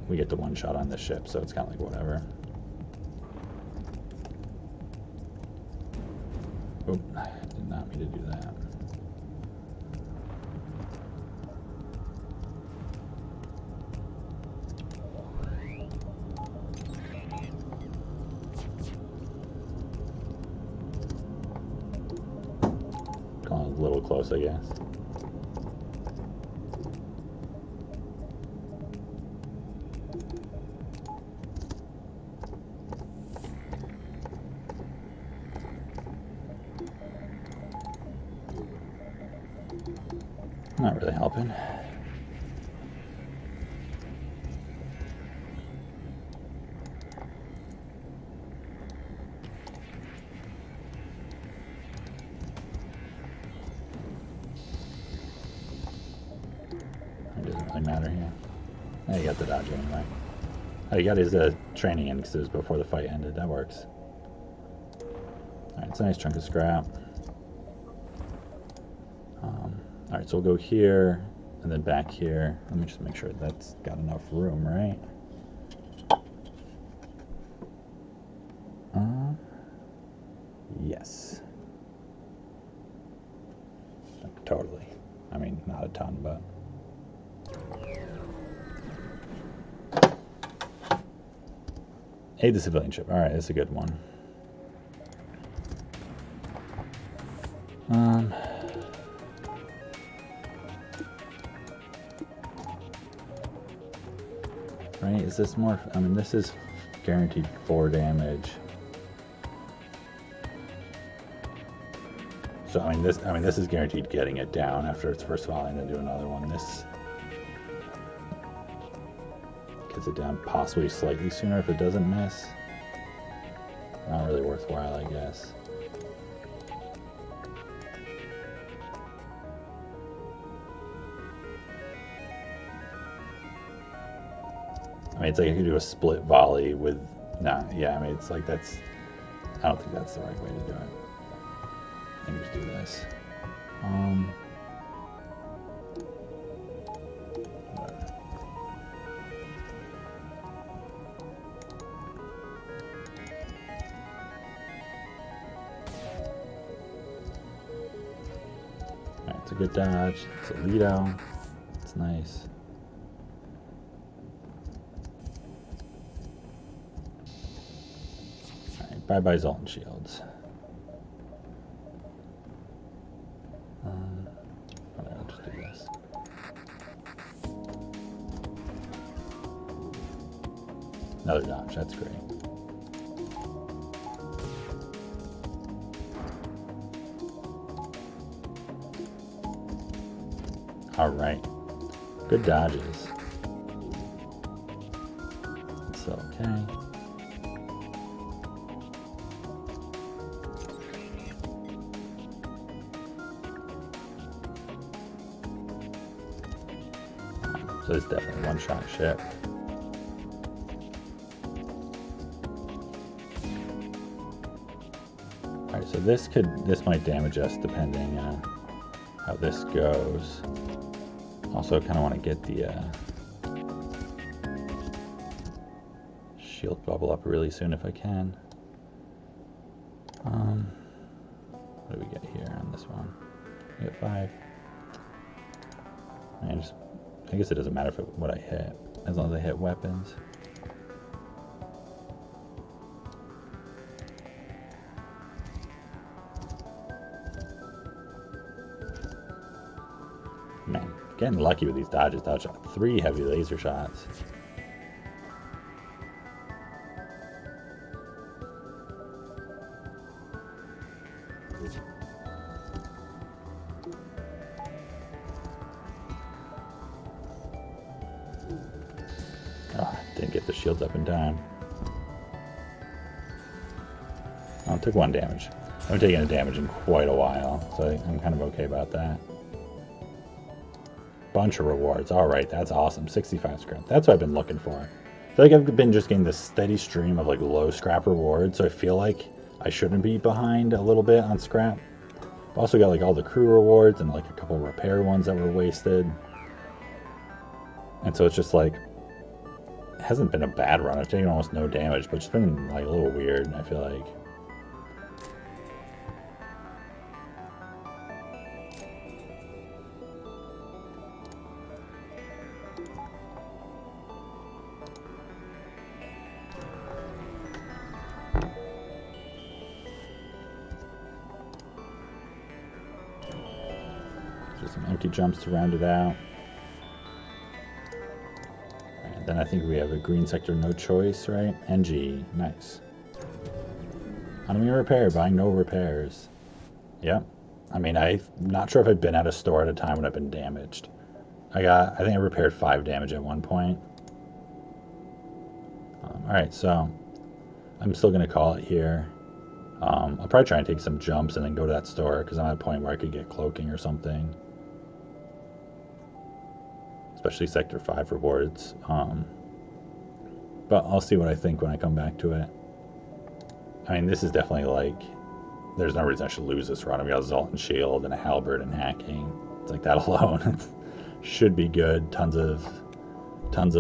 we get the one shot on the ship, so it's kind of like whatever. Oop, I did not mean to do that. Going a little close, I guess. Not really helping. It doesn't really matter here. Oh, you got the dodge anyway. Oh, you got his training in because it was before the fight ended. That works. Alright, it's a nice chunk of scrap. Alright, so we'll go here, and then back here. Let me just make sure that's got enough room, right? Yes. Totally. I mean, not a ton, but... Aid the civilian ship. Alright, that's a good one. Right? Is this more? I mean, this is guaranteed 4 damage. So I mean this is guaranteed getting it down after its first volley, and then do another one. This gets it down possibly slightly sooner if it doesn't miss. Not really worthwhile, I guess. I mean, it's like I could do a split volley with, nah, yeah, I mean, it's like that's, I don't think that's the right way to do it. I think we just do this. Whatever. Alright, it's a good dodge. It's a lead out. It's nice. Alright, bye-bye Zoltan shields. I'll just do this. Another dodge, that's great. Alright. Good dodges. It's okay. So it's definitely one-shot ship. Alright, so this might damage us depending on how this goes. Also kind of want to get the shield bubble up really soon if I can. What do we get here on this one? We get 5. And I guess it doesn't matter what I hit, as long as I hit weapons. Man, getting lucky with these dodges. Dodge 3 heavy laser shots. Oh, didn't get the shields up in time. Oh, it took 1 damage. I haven't taken a damage in quite a while, so I'm kind of okay about that. Bunch of rewards. Alright, that's awesome. 65 scrap. That's what I've been looking for. I feel like I've been just getting this steady stream of like low scrap rewards, so I feel like I shouldn't be behind a little bit on scrap. I've also got like all the crew rewards and like a couple repair ones that were wasted. And so it's just like, it hasn't been a bad run. I've taken almost no damage, but it's been like a little weird, I feel like. Just some empty jumps to round it out. And then I think we have a green sector, no choice, right? NG, nice. Enemy repair, buying no repairs. Yep. I mean, I'm not sure if I've been at a store at a time when I've been damaged. I think I repaired 5 damage at one point. Alright, so I'm still going to call it here. I'll probably try and take some jumps and then go to that store, because I'm at a point where I could get cloaking or something. Especially Sector 5 rewards. But I'll see what I think when I come back to it. I mean, this is definitely like, there's no reason I should lose this run. We got a Zoltan shield and a halberd and hacking. It's like that alone should be good. Tons of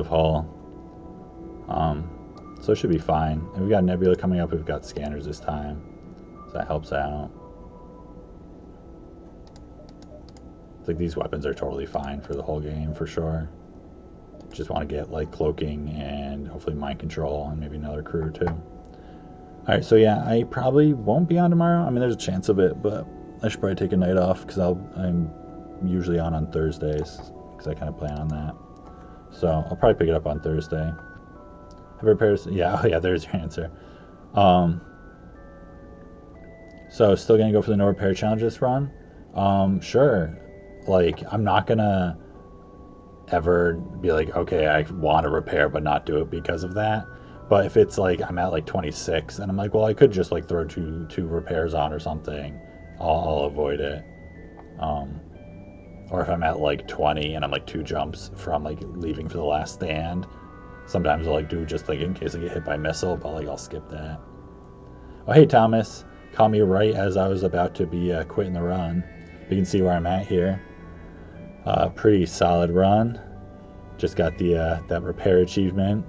hull. So it should be fine. And we've got Nebula coming up. We've got scanners this time, so that helps out. It's like these weapons are totally fine for the whole game for sure. Just want to get like cloaking and hopefully mind control and maybe another crew too. Alright, so yeah, I probably won't be on tomorrow. I mean, there's a chance of it, but I should probably take a night off because I'm usually on Thursdays because I kind of plan on that. So I'll probably pick it up on Thursday. repairs. Yeah, oh yeah, there's your answer. Um, so still gonna go for the no repair challenge this run. Sure. Like I'm not gonna ever be like, okay, I want to repair but not do it because of that. But if it's like I'm at like 26 and I'm like, well, I could just like throw two repairs on or something, I'll avoid it. Um, or if I'm at like 20 and I'm like 2 jumps from like leaving for the last stand, sometimes I'll like do just like in case I get hit by a missile, but like I'll skip that. Oh hey Thomas, caught me right as I was about to be quitting the run. You can see where I'm at here. Pretty solid run. Just got the that repair achievement.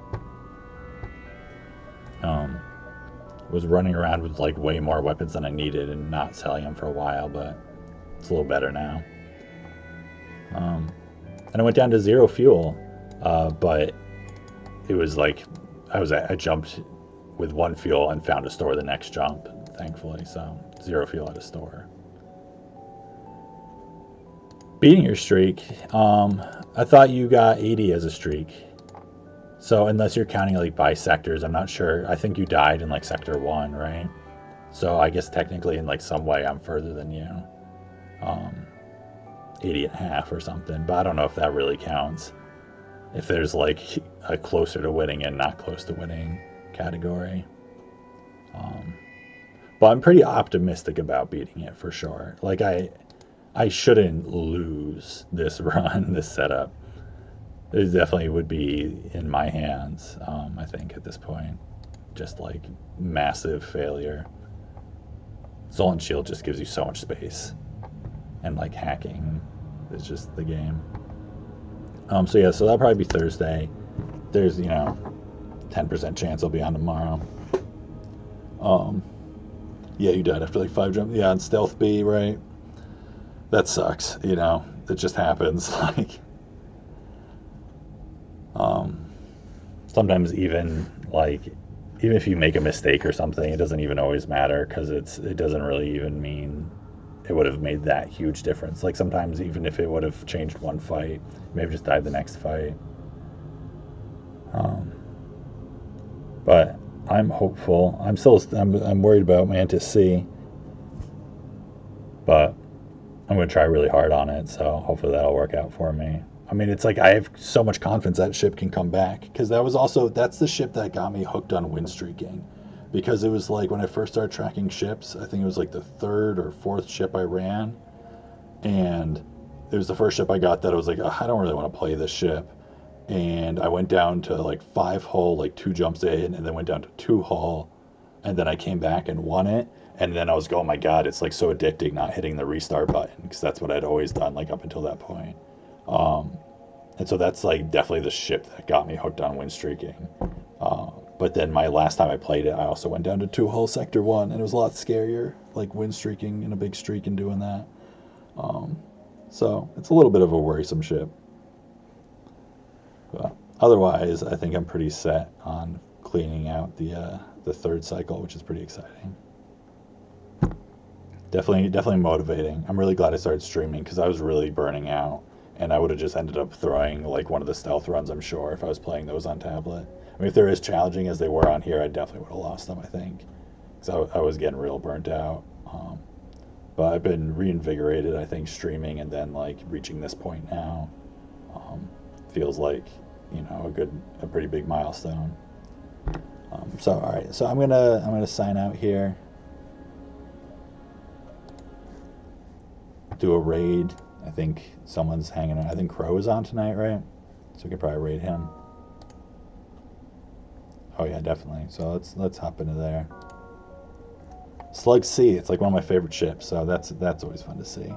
Was running around with like way more weapons than I needed and not selling them for a while, but it's a little better now. And I went down to 0 fuel, but it was like I jumped with 1 fuel and found a store the next jump, thankfully. So 0 fuel at a store. Beating your streak. I thought you got 80 as a streak. So unless you're counting like by sectors, I'm not sure. I think you died in like sector 1, right? So I guess technically in like some way I'm further than you. 80 and a half or something, but I don't know if that really counts. If there's like a closer to winning and not close to winning category. But I'm pretty optimistic about beating it for sure. Like I shouldn't lose this run, this setup. It definitely would be in my hands, I think, at this point. Just like massive failure. Zoltan Shield just gives you so much space. And like hacking is just the game. So yeah, so that'll probably be Thursday. There's, 10% chance I'll be on tomorrow. Yeah, you died after like 5 jumps. Yeah, on Stealth B, right? That sucks, It just happens. Like, sometimes even if you make a mistake or something, it doesn't even always matter because it doesn't really even mean it would have made that huge difference. Like sometimes even if it would have changed one fight, you may have just died the next fight. But I'm hopeful. I'm worried about Mantis C, but I'm going to try really hard on it, so hopefully that'll work out for me. I mean, it's like I have so much confidence that ship can come back because that's the ship that got me hooked on win streaking. Because it was like when I first started tracking ships, I think it was like the 3rd or 4th ship I ran, and it was the first ship I got that I was like, oh, I don't really want to play this ship. And I went down to like 5 hull, like 2 jumps in, and then went down to 2 hull, and then I came back and won it. And then I was going, oh my god, it's like so addicting not hitting the restart button because that's what I'd always done like up until that point. And so that's like definitely the ship that got me hooked on win streaking. But then my last time I played it, I also went down to 2 hull sector 1, and it was a lot scarier, like win streaking in a big streak and doing that. So it's a little bit of a worrisome ship. But otherwise, I think I'm pretty set on cleaning out the 3rd cycle, which is pretty exciting. Definitely motivating. I'm really glad I started streaming because I was really burning out, and I would have just ended up throwing like one of the stealth runs, I'm sure, if I was playing those on tablet. I mean, if they're as challenging as they were on here, I definitely would have lost them, I think, because I was getting real burnt out. But I've been reinvigorated, I think, streaming and then like reaching this point now feels like a pretty big milestone. So all right, so I'm gonna sign out here. Do a raid. I think someone's hanging out. I think Crow is on tonight, right? So we could probably raid him. Oh yeah, definitely. So let's hop into there. Slug C, it's like one of my favorite ships, so that's always fun to see.